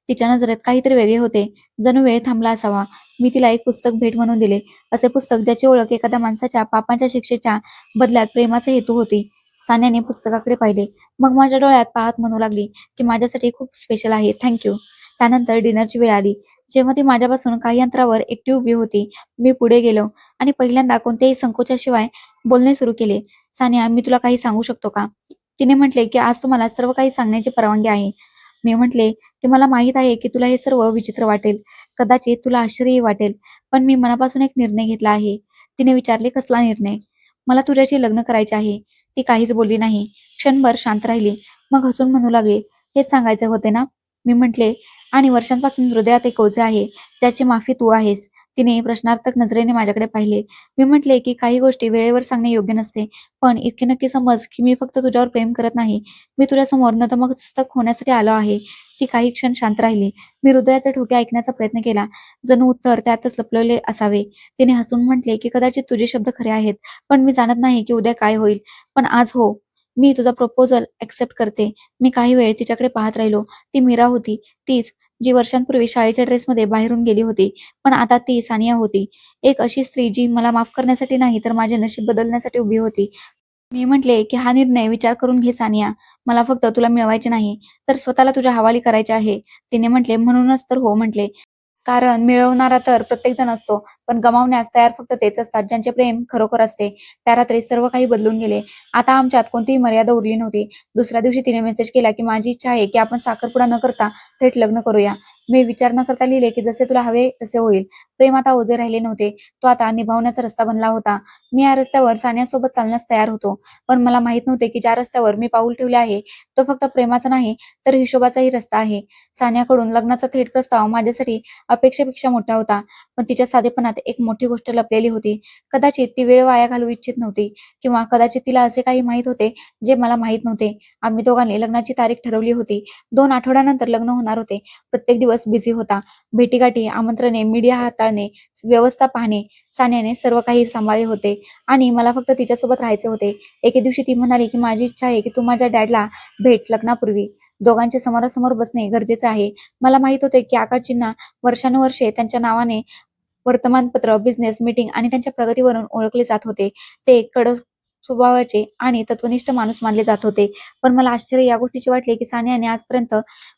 तिच्या नजरेत काहीतरी वेगळे होते, जणू वेळ थांबला असावा. मी तिला एक पुस्तक भेट म्हणून दिले, असे पुस्तक ज्याची ओळख एखाद्या माणसाच्या पापांच्या शिक्षेच्या बदल्यात प्रेमाचा हेतू होती. सान्याने पुस्तकाकडे पाहिले, मग माझ्या डोळ्यात पाहत म्हणू लागली की माझ्यासाठी खूप स्पेशल आहे, थँक्यू. त्यानंतर डिनरची वेळ आली. जेव्हा ती माझ्यापासून काही अंतरावर एकटी उभी होती, मी पुढे गेलो आणि पहिल्यांदा कोणत्याही संकोचाशिवाय बोलणे सुरू केले. सानिया, मी तुला काही सांगू शकतो का? तिने म्हटले की आज तुम्हाला सर्व काही सांगण्याची परवानगी आहे. मी म्हटले की मला माहीत आहे की तुला हे सर्व विचित्र वाटेल, कदाचित तुला आश्चर्यही वाटेल, पण मी मनापासून एक निर्णय घेतला आहे. तिने विचारले, कसला निर्णय? मला तुझ्याशी लग्न करायचे आहे. ती काहीच बोलली नाही. क्षणभर शांत राहिली. मग हसून म्हणू लागली, हेच सांगायचे होते ना? मी म्हटले, आणि वर्षांपासून हृदयात एक ओझे आहे, ज्याची माफी तू आहेस. तिने प्रश्नार्थक नजरेने माझ्याकडे पाहिले. मी म्हटले की काही गोष्टी वेळेवर सांगणे योग्य नसते, पण इतके नक्की समज की मी फक्त तुझ्यावर प्रेम करत नाही. मी तुझ्यासमोर नतमस्तक होण्यासाठी आलो आहे. ती काही क्षण शांत राहिली. मी हृदयाचे ठोके ऐकण्याचा प्रयत्न केला, जणू उत्तर त्यातच लपलेले असावे. तिने हसून म्हटले की कदाचित तुझे शब्द खरे आहेत, पण मी जाणत नाही की उद्या काय होईल. पण आज हो, मी तुझा प्रपोजल एक्सेप्ट करते. मी काही वेळ तिच्याकडे पाहत राहिलो. ती मीरा होती, तीच जी वर्षांपूर्वी शाळेच्या ड्रेसमध्ये बाहेरून गेली होती. पण आता ती सानिया होती. एक अशी स्त्री जी मला माफ करण्यासाठी नाही तर माझे नशीब बदलण्यासाठी उभी होती. मी म्हटले की हा निर्णय विचार करून घे सानिया. मला फक्त तुला मिळवायचे नाही, तर स्वतःला तुझ्या हवाली करायचे आहे. तिने म्हटले, म्हणूनच तर हो म्हटले. कारण मिळवणारा तर प्रत्येकजण असतो, पण गमावण्यास तयार फक्त तेच असतात ज्यांचे प्रेम खरोखर असते. त्या रात्री सर्व काही बदलून गेले. आता आमच्यात कोणतीही मर्यादा उरली नव्हती. दुसऱ्या दिवशी तिने मेसेज केला की माझी इच्छा आहे की आपण साखरपुडा न करता थेट लग्न करूया. मी विचार न करता लिहिले की जसे तुला हवे तसे होईल. प्रेम आता ओझे राहिले नव्हते, तो आता निभावण्याचा रस्ता बनला होता. मी या रस्त्यावर सानियासोबत चालण्यास तयार होतो, पण मला माहित नव्हते की ज्या रस्त्यावर मी पाऊल ठेवले आहे, तो फक्त प्रेमाचा नाही तर हिशोबाचाही रस्ता आहे. सानियाकडून लग्नाचा थेट प्रस्ताव माझ्यासाठी अपेक्षेपेक्षा मोठा होता, पण तिच्या साधेपणात एक मोठी गोष्ट लपलेली होती. कदाचित ती वेळ वाया घालवू इच्छित नव्हती, किंवा कदाचित तिला असे काही माहीत होते जे मला माहीत नव्हते. आम्ही दोघांनी लग्नाची तारीख ठरवली होती. 2 आठवड्यानंतर लग्न होणार होते. प्रत्येक दिवस बिझी होता. भेटीगाठी, आमंत्रणे, मीडिया हाताळणे, व्यवस्था पाहणे. सानियाने सर्व काही सांभाळले होते आणि मला फक्त तिच्यासोबत राहायचे होते. एके दिवशी ती म्हणाली की माझी इच्छा आहे की तू माझ्या डॅडला भेट लग्नापूर्वी. दोघांचे समोरासमोर बसणे गरजेचे आहे. मला माहित होते की आकाशजींना वर्षानुवर्षे त्यांच्या नावाने वर्तमानपत्र, बिझनेस मीटिंग आणि त्यांच्या प्रगतीवरून ओळखले जात होते. ते एक कडक स्वभावाचे आणि तत्वनिष्ठ माणूस मानले जात होते. पण मला आश्चर्य या गोष्टीचे वाटले की सानियाने आजपर्यंत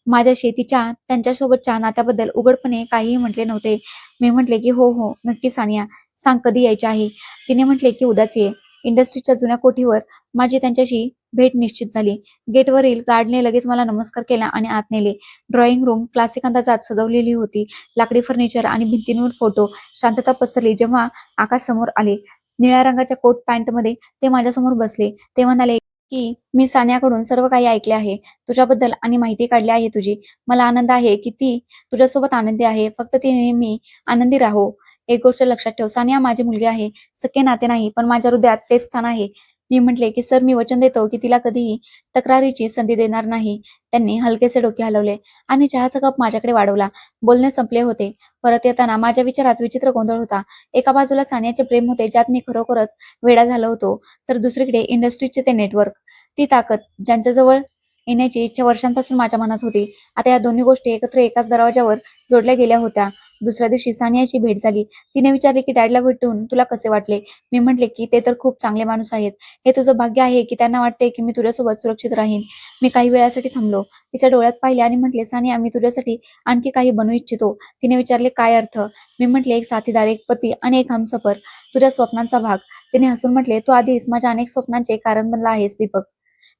माझ्याशी तिच्या त्यांच्यासोबतच्या नात्याबद्दल उघडपणे काहीही म्हटले नव्हते. मी म्हटले की हो हो, नक्की सानिया, सांग कधी यायचे आहे? तिने म्हटले की उद्याच ये. इंडस्ट्रीच्या जुन्या कोठीवर माझी त्यांच्याशी भेट निश्चित झाली. गेटवरील गार्डने लगेच मला नमस्कार केला आणि आत नेले. ड्रॉइंग रूम क्लासिक अंदाजात सजवलेली होती. लाकडी फर्निचर आणि भिंतींवर फोटो. शांतता पसरली जेव्हा आकाश समोर आले. निळ्या रंगाच्या कोट पॅन्टमध्ये ते माझ्यासमोर बसले. ते म्हणाले की मी सानियाकडून सर्व काही ऐकले आहे तुझ्याबद्दल आणि माहिती काढली आहे तुझी. मला आनंद आहे की ती तुझ्यासोबत आनंदी आहे. फक्त ती नेहमी आनंदी राहो. एक गोष्ट लक्षात ठेव, सानिया माझी मुलगी आहे. सख्खे नाते नाही, पण माझ्या हृदयात तेच स्थान आहे. मी म्हटले की सर, मी वचन देतो की तिला कधीही तक्रारीची संधी देणार नाही. त्यांनी हलकेसे डोके हलवले आणि चहाचा कप माझ्याकडे वाढवला. बोलणे संपले होते. परत येताना माझ्या विचारात विचित्र गोंधळ होता. एका बाजूला सानियाचे प्रेम होते, ज्यात मी खरोखरच वेडा झालो होतो, तर दुसरीकडे इंडस्ट्रीचे ते नेटवर्क, ती ताकद, ज्यांच्याजवळ येण्याची इच्छा वर्षांपासून माझ्या मनात होती. आता या दोन्ही गोष्टी एकत्र एकाच दरवाजावर जोडल्या गेल्या होत्या. दुसऱ्या दिवशी सानियाची भेट झाली. तिने विचारले की डॅडला भेटून तुला कसे वाटले? मी म्हटले की ते तर खूप चांगले माणूस आहेत. हे तुझं भाग्य आहे की त्यांना वाटते की मी तुझ्यासोबत सुरक्षित राहीन. मी काही वेळासाठी थांबलो. तिच्या डोळ्यात पाहिले आणि म्हटले, सानिया, मी तुझ्यासाठी आणखी काही बनवू इच्छितो. तिने विचारले, काय अर्थ? मी म्हटले, एक साथीदार, एक पती आणि एक हमसफर, तुझ्या स्वप्नांचा भाग. तिने हसून म्हटले, तू आधीच माझ्या अनेक स्वप्नांचे कारण बनला आहेस दीपक.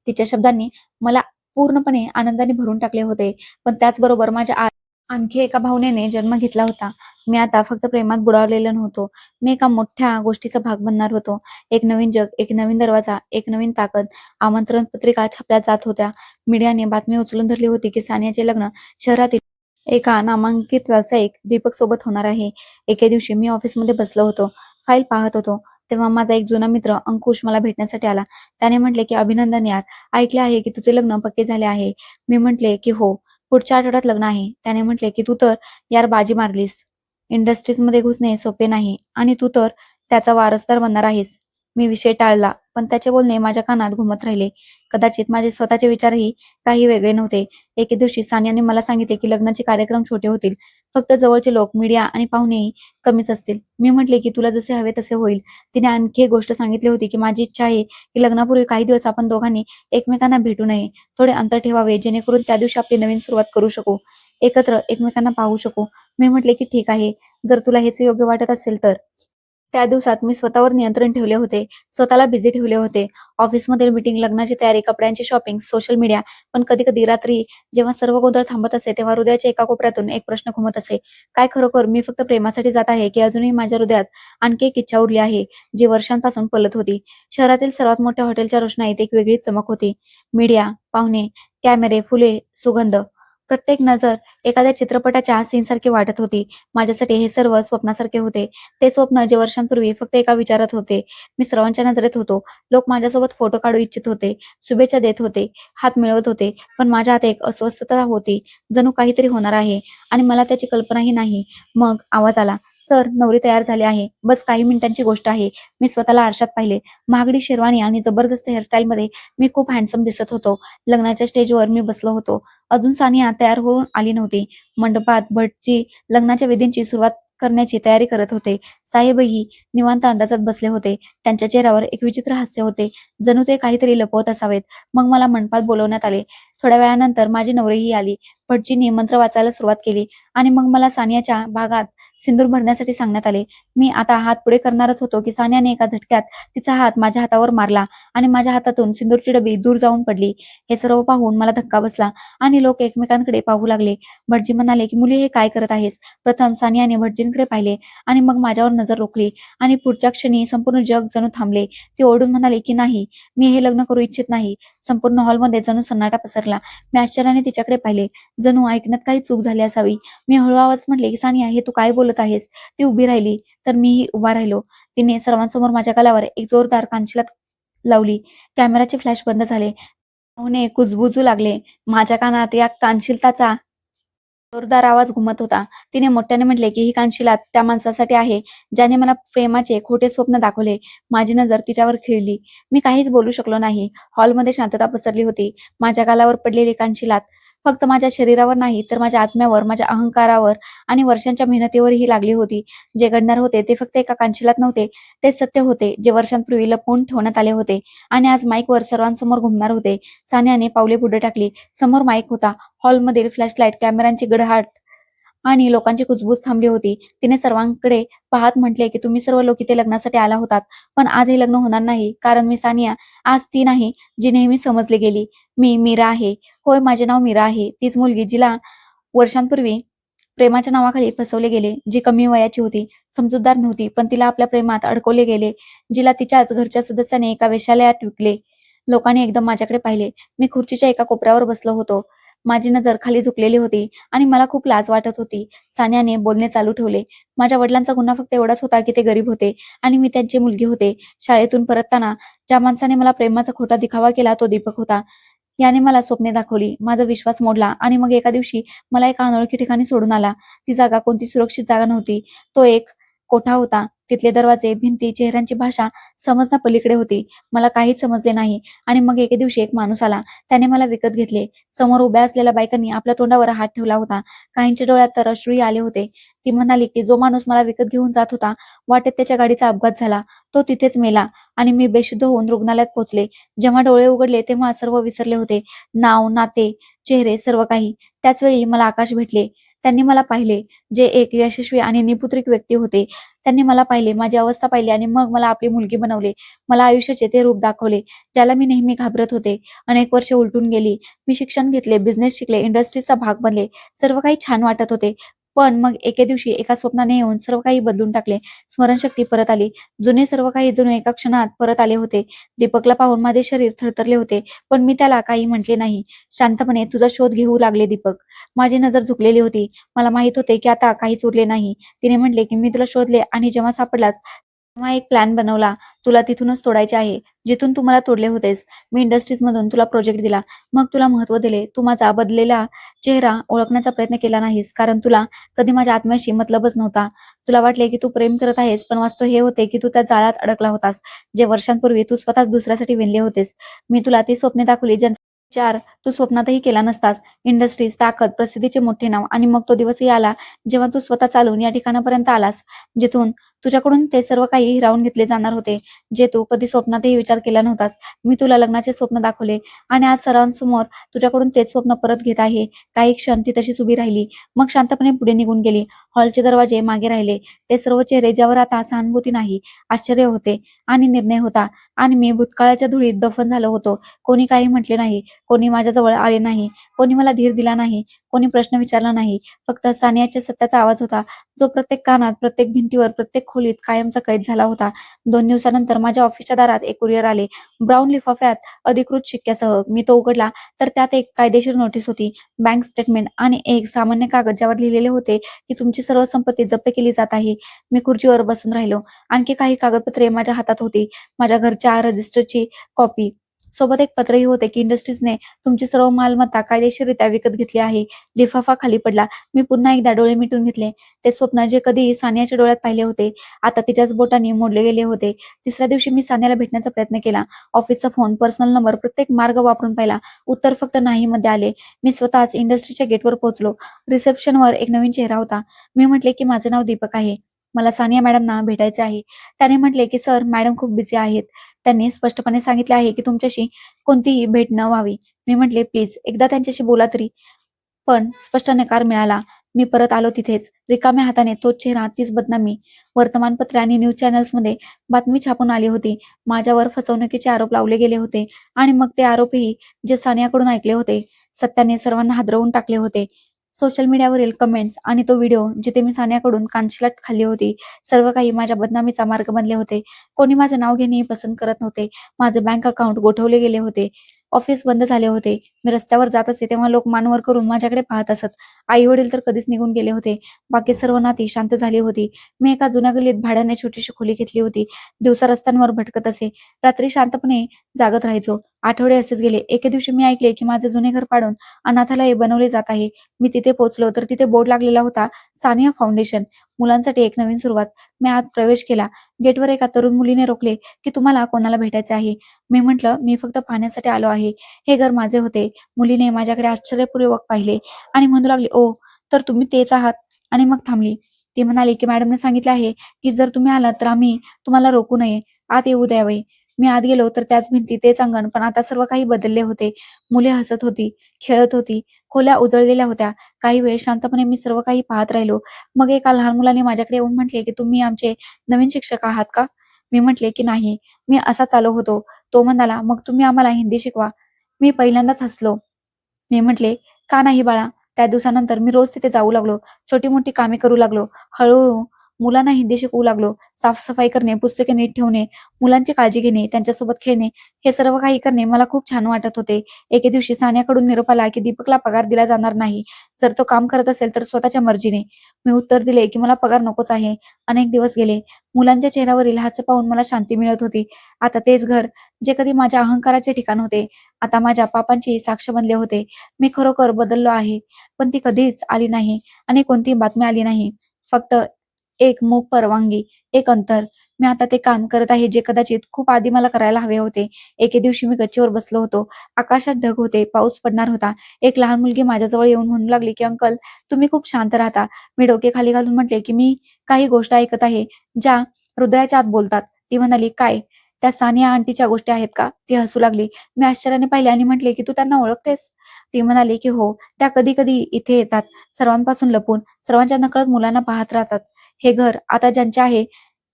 तिच्या शब्दांनी मला पूर्णपणे आनंदाने भरून टाकले होते. पण त्याचबरोबर माझ्या आणखी एका भावनेने जन्म घेतला होता. मी आता फक्त प्रेमात बुडावलेलो नव्हतो. मी एका मोठ्या गोष्टीचा भाग बनणार होतो. एक नवीन जग, एक नवीन दरवाजा, एक नवीन ताकद. आमंत्रण पत्रिका छापल्या जात होत्या. मीडियाने बातमी उचलून धरली होती की सानियाचे लग्न शहरातील एका नामांकित व्यावसायिक दीपक सोबत होणार आहे. एके दिवशी मी ऑफिसमध्ये बसलो होतो. फाईल पाहत होतो. तेव्हा माझा एक जुना मित्र अंकुश मला भेटण्यासाठी आला. त्याने म्हटले की "अभिनंदन यार, ऐकले आहे की तुझे लग्न पक्के झाले आहे." मी म्हटले की "हो, पुढच्या आठवड्यात लग्न आहे." त्याने म्हटले की "तू तर यार बाजी मारलीस. इंडस्ट्रीजमध्ये घुसणे सोपे नाही आणि तू तर त्याचा वारसदार बनणार आहेस." मी विषय टाळला, पण त्याचे बोलणे माझ्या कानात घुमत राहिले. कदाचित माझे स्वतःचे विचारही काही वेगळे नव्हते. एके दिवशी सानियाने मला सांगितले की लग्नाचे कार्यक्रम छोटे होतील. फक्त जवळचे लोक, मीडिया आणि पाहुणेही कमीच असतील. मी म्हटले की "तुला जसे हवे तसे होईल." तिने आणखी एक गोष्ट सांगितली होती की "माझी इच्छा आहे की लग्नापूर्वी काही दिवस आपण दोघांनी एकमेकांना भेटू नये. थोडे अंतर ठेवावे जेणेकरून त्या दिवशी आपली नवीन सुरुवात करू शकू. एकत्र एकमेकांना पाहू शकू." मी म्हटले की "ठीक आहे, जर तुला हेच योग्य वाटत असेल तर." त्या दिवसात मी स्वतःवर नियंत्रण ठेवले होते. स्वतःला बिझी ठेवले होते. ऑफिसमधील मीटिंग, लग्नाची तयारी, कपड्यांची शॉपिंग, सोशल मीडिया. पण कधी-कधी रात्री जेव्हा सर्व गोंधळ थांबत असे, तेव्हा हृदयाच्या एका कोपऱ्यातून एक प्रश्न घुमत असे. काय खरोखर मी फक्त प्रेमासाठी जात आहे, की अजूनही माझ्या हृदयात आणखी एक इच्छा उरली आहे, जी वर्षांपासून पलत होती? शहरातील सर्वात मोठ्या हॉटेलच्या रोषणाईत एक वेगळीच चमक होती. मीडिया, पाहुणे, कॅमेरे, फुले, सुगंध. प्रत्येक नजर एखाद्या चित्रपटाच्या सीनसारखी वाटत होती. माझ्यासाठी हे सर्व स्वप्नासारखे होते. ते स्वप्न जे वर्षांपूर्वी फक्त एका विचारात होते. मी सर्वांच्या नजरेत होतो. लोक माझ्यासोबत फोटो काढू इच्छित होते, शुभेच्छा देत होते, हात मिळवत होते. पण माझ्या आत एक अस्वस्थता होती. जणू काहीतरी होणार आहे आणि मला त्याची कल्पनाही नाही. मग आवाज आला, "सर, नवरी तयार झाली आहे. बस काही मिनिटांची गोष्ट आहे." मी स्वतःला आरशात पाहिले. महागडी शेरवानी आणि जबरदस्त हेअरस्टाईलमध्ये मी खूप हँडसम दिसत होतो. लग्नाच्या स्टेजवर मी बसलो होतो. अजून सानिया तयार होऊन आली नव्हती. मंडपात भटजी लग्नाच्या विधींची सुरुवात करण्याची तयारी करत होते. साहेबही निवांत अंदाजात बसले होते. त्यांच्या चेहऱ्यावर एक विचित्र हास्य होते. जणू ते काहीतरी लपवत असावेत. मग मला मंडपात बोलवण्यात आले. थोड्या वेळानंतर माझी नवरीही आली. भटजींनी मंत्र वाचायला सुरुवात केली आणि मग मला सानियाच्या भागात सिंदूर भरण्यासाठी सांगण्यात आले. मी आता हात पुढे करणारच होतो की सानियाने एका झटक्यात तिचा हात माझ्या हातावर मारला आणि माझ्या हातातून सिंदूरची डबी दूर जाऊन पडली. हे सर्व पाहून मला धक्का बसला आणि लोक एकमेकांकडे पाहू लागले. भटजी म्हणाले की "मुली, हे काय करत आहेस?" प्रथम सानियाने भटजींकडे पाहिले आणि मग माझ्यावर नजर रोखली आणि पुढच्या क्षणी संपूर्ण जग जणू थांबले. ती ओरडून म्हणाली की "नाही, मी हे लग्न करू इच्छित नाही." संपूर्ण हॉलमध्ये जणू सन्नाटा पसरला. मी आश्चर्याने तिच्याकडे पाहिले. जणू ऐकण्यात काही चूक झाली असावी. मी हळू आवाजात म्हटले की "सानिया, हे तू काय बोलत आहेस?" ती उभी राहिली, तर मीही उभा राहिलो. तिने सर्वांसमोर माझ्या गालावर एक जोरदार कानशिलात लावली. कॅमेराचे फ्लॅश बंद झाले. पाहुणे कुजबुजू लागले. माझ्या कानात या कानशिलाचा जोरदार आवाज घुमत होता. तिने मोठ्याने म्हटले की "ही कानशिलात त्या माणसासाठी आहे, ज्याने मला प्रेमाचे खोटे स्वप्न दाखवले." माझी नजर तिच्यावर खिळली. मी काहीच बोलू शकलो नाही. हॉलमध्ये शांतता पसरली होती. माझ्या गालावर पडलेली कानशिलात फक्त माझ्या शरीरावर नाही, तर माझ्या आत्म्यावर, माझ्या अहंकारावर आणि वर्षांच्या मेहनतीवरही लागली होती. जे घडणार होते ते फक्त एका कानशिलात नव्हते. ते सत्य होते, जे वर्षांपूर्वी लपवून ठेवण्यात आले होते आणि आज माईकवर सर्वांसमोर घुमणार होते. सानियाने पावले पुढे टाकली. समोर माईक होता. हॉलमधील फ्लॅशलाईट, कॅमेऱ्यांची गडहाट आणि लोकांची कुजबूज थांबली होती. तिने सर्वांकडे पाहत म्हटले की "तुम्ही सर्व लोक इथे लग्नासाठी आला होतात. पण आज हे लग्न होणार नाही. कारण मी सानिया आज ती नाही, जी नेहमी समजली गेली. मी मीरा आहे. होय, माझे नाव मीरा आहे. तीच मुलगी जिला वर्षांपूर्वी प्रेमाच्या नावाखाली फसवले गेले. जी कमी वयाची होती, समजूतदार नव्हती, पण तिला आपल्या प्रेमात अडकवले गेले. जिला तिच्याच घरच्या सदस्याने एका वेश्यालयात विकले." लोकांनी एकदम माझ्याकडे पाहिले. मी खुर्चीच्या एका कोपऱ्यावर बसलो होतो. माझी नजर खाली झुकलेली होती आणि मला खूप लाज वाटत होती. सानियाने बोलणे चालू ठेवले. "माझ्या वडिलांचा गुन्हा फक्त एवढाच होता की ते गरीब होते आणि मी त्यांची मुलगी होते. शाळेतून परतताना ज्या माणसाने मला प्रेमाचा खोटा दिखावा केला तो दीपक होता. याने मला स्वप्ने दाखवली, माझा विश्वास मोडला आणि मग एका दिवशी मला एका अनोळखी ठिकाणी सोडून आला. ती जागा कोणती सुरक्षित जागा नव्हती. तो एक कोठा होता. तिथले दरवाजे, भिंती, चेहऱ्यांची भाषा समजण्यापलीकडे होती. मला काहीच समजले नाही आणि मग एके दिवशी एक माणूस आला. त्याने मला विकत घेतले. समोर उभ्या असलेल्या बायकांनी आपल्या तोंडावर हात ठेवला होता. काहींच्या डोळ्यात तर अश्रूही आले होते. ती म्हणाली की "जो माणूस मला विकत घेऊन जात होता, वाटेत त्याच्या गाडीचा अपघात झाला. तो तिथेच मेला आणि मी बेशुद्ध होऊन रुग्णालयात पोहोचले." जेव्हा डोळे उघडले तेव्हा सर्व विसरले होते. नाव, नाते, चेहरे, सर्व काही. त्याच वेळी मला आकाश भेटले. त्यांनी मला पाहिले, जे एक यशस्वी आणि निपुत्रिक व्यक्ती होते. त्यांनी मला पाहिले, माझी अवस्था पाहिली आणि मग मला आपली मुलगी बनवले. मला आयुष्याचे ते रूप दाखवले, ज्याला मी नेहमी घाबरत होते. अनेक वर्षे उलटून गेली. मी शिक्षण घेतले, बिझनेस शिकले, इंडस्ट्रीचा भाग बनले. सर्व काही छान वाटत होते. पण मग एके दिवशी एका स्वप्नाने येऊन सर्व काही बदलून टाकले. स्मरणशक्ती परत आली. जुने सर्व काही जणू एका क्षणात परत आले होते. दीपकला पाहून माझे शरीर थरथरले होते. पण मी त्याला काही म्हटले नाही. शांतपणे तुझा शोध घेऊ लागले दीपक. माझी नजर झुकलेली होती. मला माहित होते की आता काहीच उरले नाही. तिने म्हटले की मी तुला शोधले आणि जेव्हा सापडलास तेव्हा एक प्लॅन बनवला. तुला तिथूनच तोडायचे आहे, जिथून तू मला तोडले होतेस. मी इंडस्ट्रीजमधून तुला प्रोजेक्ट दिला. मग तुला महत्त्व दिले. तू माझा बदललेला चेहरा ओळखण्याचा प्रयत्न केला नाहीस, कारण तुला कधी माझ्या आत्म्याशी मतलबच नव्हता. तुला वाटले की तू प्रेम करत आहेस, पण वास्तव हे होते की तू त्या जाळ्यात अडकला होतास, जे वर्षांपूर्वी तू स्वतःच दुसऱ्यासाठी विणले होतेस. मी तुला ती स्वप्ने दाखवली ज्यांचा विचार तू स्वप्नातही केला नसतास. इंडस्ट्रीज, ताकद, प्रसिद्धीचे मोठे नाव आणि मग तो दिवसही आला जेव्हा तू स्वतः चालून या ठिकाणापर्यंत आलास, जिथून तुझ्याकडून ते सर्व काही हिरावून घेतले जाणार होते, जे तू कधी स्वप्नातही विचार केला नव्हतास. मी तुला लग्नाचे स्वप्न दाखवले आणि आज सर्वांसमोर तुझ्याकडून तेच स्वप्न परत घेत आहे. काही क्षण ती तशीच उभी राहिली, मग शांतपणे पुढे निघून गेली. हॉलचे दरवाजे मागे राहिले. ते सर्व चेहरे ज्यावर आता सहानुभूती नाही, आश्चर्य होते आणि निर्णय होता. आणि मी भूतकाळाच्या धुळीत दफन झालो होतो. कोणी काही म्हटले नाही, कोणी माझ्याजवळ आले नाही, कोणी मला धीर दिला नाही, कोणी प्रश्न विचारला नाही. फक्त सानियाच्या सत्याचा आवाज होता, जो प्रत्येक कानात, प्रत्येक भिंतीवर, प्रत्येक खोलीत कायमचा कैद झाला होता. 2 दिवसानंतर माझ्या ऑफिसच्या दारात एक कुरिअर आले. ब्राऊन लिफाफ्यात अधिकृत शिक्क्यासह. मी तो उघडला तर त्यात एक कायदेशीर नोटीस होती, बँक स्टेटमेंट आणि एक सामान्य कागद ज्यावर लिहिलेले होते की तुमची सर्व संपत्ती जप्त केली जात आहे. मी खुर्चीवर बसून राहिलो. आणखी काही कागदपत्रे माझ्या हातात होती. माझ्या घरच्या रजिस्टरची कॉपी. सोबत एक पत्रही होते की इंडस्ट्रीजने तुमची सर्व मालमत्ता कायदेशीररित्या विकत घेतली आहे. लिफाफा खाली पडला. मी पुन्हा एकदा डोळे मिटून घेतले. ते स्वप्न जे कधी सानियाच्या डोळ्यात पाहिले होते, आता तिच्याच बोटांनी मोडले गेले होते. तिसऱ्या दिवशी मी सानियाला भेटण्याचा प्रयत्न केला. ऑफिसचा फोन, पर्सनल नंबर, प्रत्येक मार्ग वापरून पाहिला. उत्तर फक्त नाही मध्ये आले. मी स्वतःच इंडस्ट्रीच्या गेटवर पोहोचलो. रिसेप्शनवर एक नवीन चेहरा होता. मी म्हटले की माझे नाव दीपक आहे. मला सानिया मॅडमना भेटायचे आहे. त्याने म्हटले की सर, मॅडम खूप बिझी आहेत. त्यांनी स्पष्टपणे सांगितले आहे की तुमच्याशी कोणतीही भेट न व्हावी. मी म्हटले प्लीज एकदा त्यांच्याशी बोला तरी. पण स्पष्ट नकार मिळाला. मी परत आलो तिथेच. रिकाम्या हाताने तोच चेहरा, तीच बदनामी. वर्तमानपत्रे आणि न्यूज चॅनल्समध्ये बातमी छापून आली होती. माझ्यावर फसवणुकीचे आरोप लावले गेले होते आणि मग ते आरोपही जे सानियाकडून ऐकले होते, सत्याने सर्वांना हादरवून टाकले होते. सोशल मीडियावरील कमेंट्स आणि तो व्हिडिओ जिथे मी सानियाकडून कानशिलात खाल्ली होती, सर्व काही माझ्या बदनामीचा मार्ग बनले होते. कोणी माझे नाव घेणेही पसंत करत नव्हते. माझे बँक अकाउंट गोठवले गेले होते. ऑफिस बंद झाले होते. मी रस्त्यावर जात असे तेव्हा लोक मान वर करून माझ्याकडे पाहत असत. आई वडील तर कधीच निघून गेले होते. बाकी सर्व नाती शांत झाली होती. मी एका जुन्या गल्लीत भाड्याने छोटीशी खोली घेतली होती. दिवसा रस्त्यांवर भटकत असे, रात्री शांतपणे जागत राहायचो. आठवडे असेच गेले. एके दिवशी मी ऐकले की माझे जुने घर पाडून अनाथालय बनवले जात आहे. मी तिथे पोहोचलो तर तिथे बोर्ड लागलेला होता, सानिया फाउंडेशन, मुलांसाठी एक नवीन सुरुवात. मी आत प्रवेश केला. गेटवर एका तरुण मुलीने रोखले की तुम्हाला कोणाला भेटायचे आहे. मी म्हटलं मी फक्त पाहण्यासाठी आलो आहे. हे घर माझे होते. मुलीने माझ्याकडे आश्चर्यपूर्वक पाहिले आणि म्हणू लागली, ओ, तर तुम्ही तेच आहात. आणि मग थांबली. ती म्हणाली की मॅडमने सांगितले आहे की जर तुम्ही आलात तर आम्ही तुम्हाला रोखू नये, आत येऊ द्यावे. मी आत गेलो तर त्याच भिंती, तेच अंगण, पण आता सर्व काही बदलले होते. मुले हसत होती, खेळत होती, खोल्या उजळलेल्या होत्या. काही वेळ शांतपणे मी सर्व काही पाहत राहिलो. मग एका लहान मुलाने माझ्याकडे येऊन म्हटले की तुम्ही आमचे नवीन शिक्षक आहात का? मी म्हटले की नाही, मी असाच आलो होतो. तो म्हणाला, मग तुम्ही आम्हाला हिंदी शिकवा. मी पहिल्यांदाच हसलो. मी म्हटले, का नाही बाळा. त्या दिवसानंतर मी रोज तिथे जाऊ लागलो. छोटी-मोठी कामे करू लागलो. हळूहळू मुलांना हिंदी शिकवू लागलो. साफ-सफाई करणे, पुस्तके नीट ठेवणे, मुलांची काळजी घेणे, त्यांच्यासोबत खेळणे, हे सर्व काही करणे मला खूप छान वाटत होते. एके दिवशी सानियाकडून निरोप आला की दीपकला पगार दिला जाणार नाही. जर तो काम करत असेल तर स्वतःच्या मर्जीने. मी उत्तर दिले की मला पगार नकोच आहे. अनेक दिवस गेले. मुलांच्या चेहऱ्यावरील हास्य पाहून मला शांती मिळत होती. आता तेच घर, जे कधी माझ्या अहंकाराचे ठिकाण होते, आता माझ्या पापांची साक्ष बनले होते. मी खरोखर बदललो आहे. पण ती कधीच आली नाही आणि कोणतीही बातमी आली नाही. फक्त एक मूक परवानगी, एक अंतर. मी आता ते काम करत आहे जे कदाचित खूप आधी मला करायला हवे होते. एके दिवशी मी गच्चीवर बसलो होतो. आकाशात ढग होते, पाऊस पडणार होता. एक लहान मुलगी माझ्याजवळ येऊन म्हणू लागली की अंकल, तुम्ही खूप शांत राहता. मी डोके खाली घालून म्हटले की मी काही गोष्ट ऐकत आहे, ज्या हृदयाच्या आत बोलतात. ती म्हणाली, काय? त्या सानिया आंटीच्या गोष्टी आहेत का? ती हसू लागली. मी आश्चर्याने पाहिले आणि म्हटले की तू त्यांना ओळखतेस? ती म्हणाली की हो, त्या कधी-कधी इथे येतात, सर्वांपासून लपून, सर्वांच्या नकळत मुलांना पाहत राहतात. हे घर आता ज्यांचे आहे,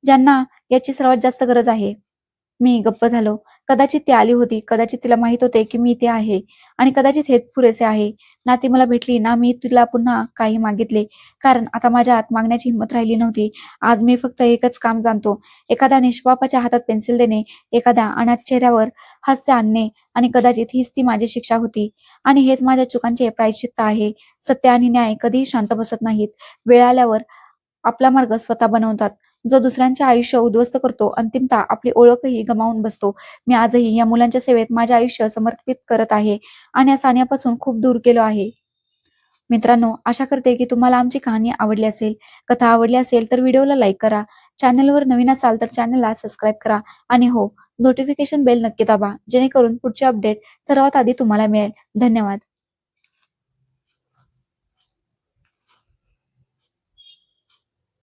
ज्यांना याची सर्वात जास्त गरज आहे. मी गप्प झालो. कदाचित ती आली होती. कदाचित तिला माहीत होते, की मी इथे आहे आणि कदाचित हेच पुरेसे आहे. ना ती मला भेटली, ना मी तिला पुन्हा काही मागितले. कारण आता माझ्या आत मागण्याची हिंमत राहिली नव्हती. आज मी फक्त एकच काम जाणतो. एखाद्या निष्पापाच्या हातात पेन्सिल देणे, एखाद्या अनाथ चेहऱ्यावर हास्य आणणे आणि कदाचित हीच ती माझी शिक्षा होती. आणि हेच माझ्या चुकांचे प्रायश्चित्त आहे. सत्य आणि न्याय कधीही शांत बसत नाहीत. वेळ आल्यावर आपला मार्ग स्वतः बनवतात. जो दुसऱ्यांचे आयुष्य उद्ध्वस्त करतो, अंतिमतः आपली ओळखही गमावून बसतो. मी आजही या मुलांच्या सेवेत माझे आयुष्य समर्पित करत आहे आणि या सान्यापासून खूप दूर गेलो आहे. मित्रांनो, आशा करते की तुम्हाला आमची कहाणी आवडली असेल. कथा आवडली असेल तर व्हिडिओला लाईक करा. चॅनलवर नवीन असाल तर चॅनलला सबस्क्राईब करा आणि हो, नोटिफिकेशन बेल नक्की दाबा, जेणेकरून पुढचे अपडेट सर्वात आधी तुम्हाला मिळेल. धन्यवाद.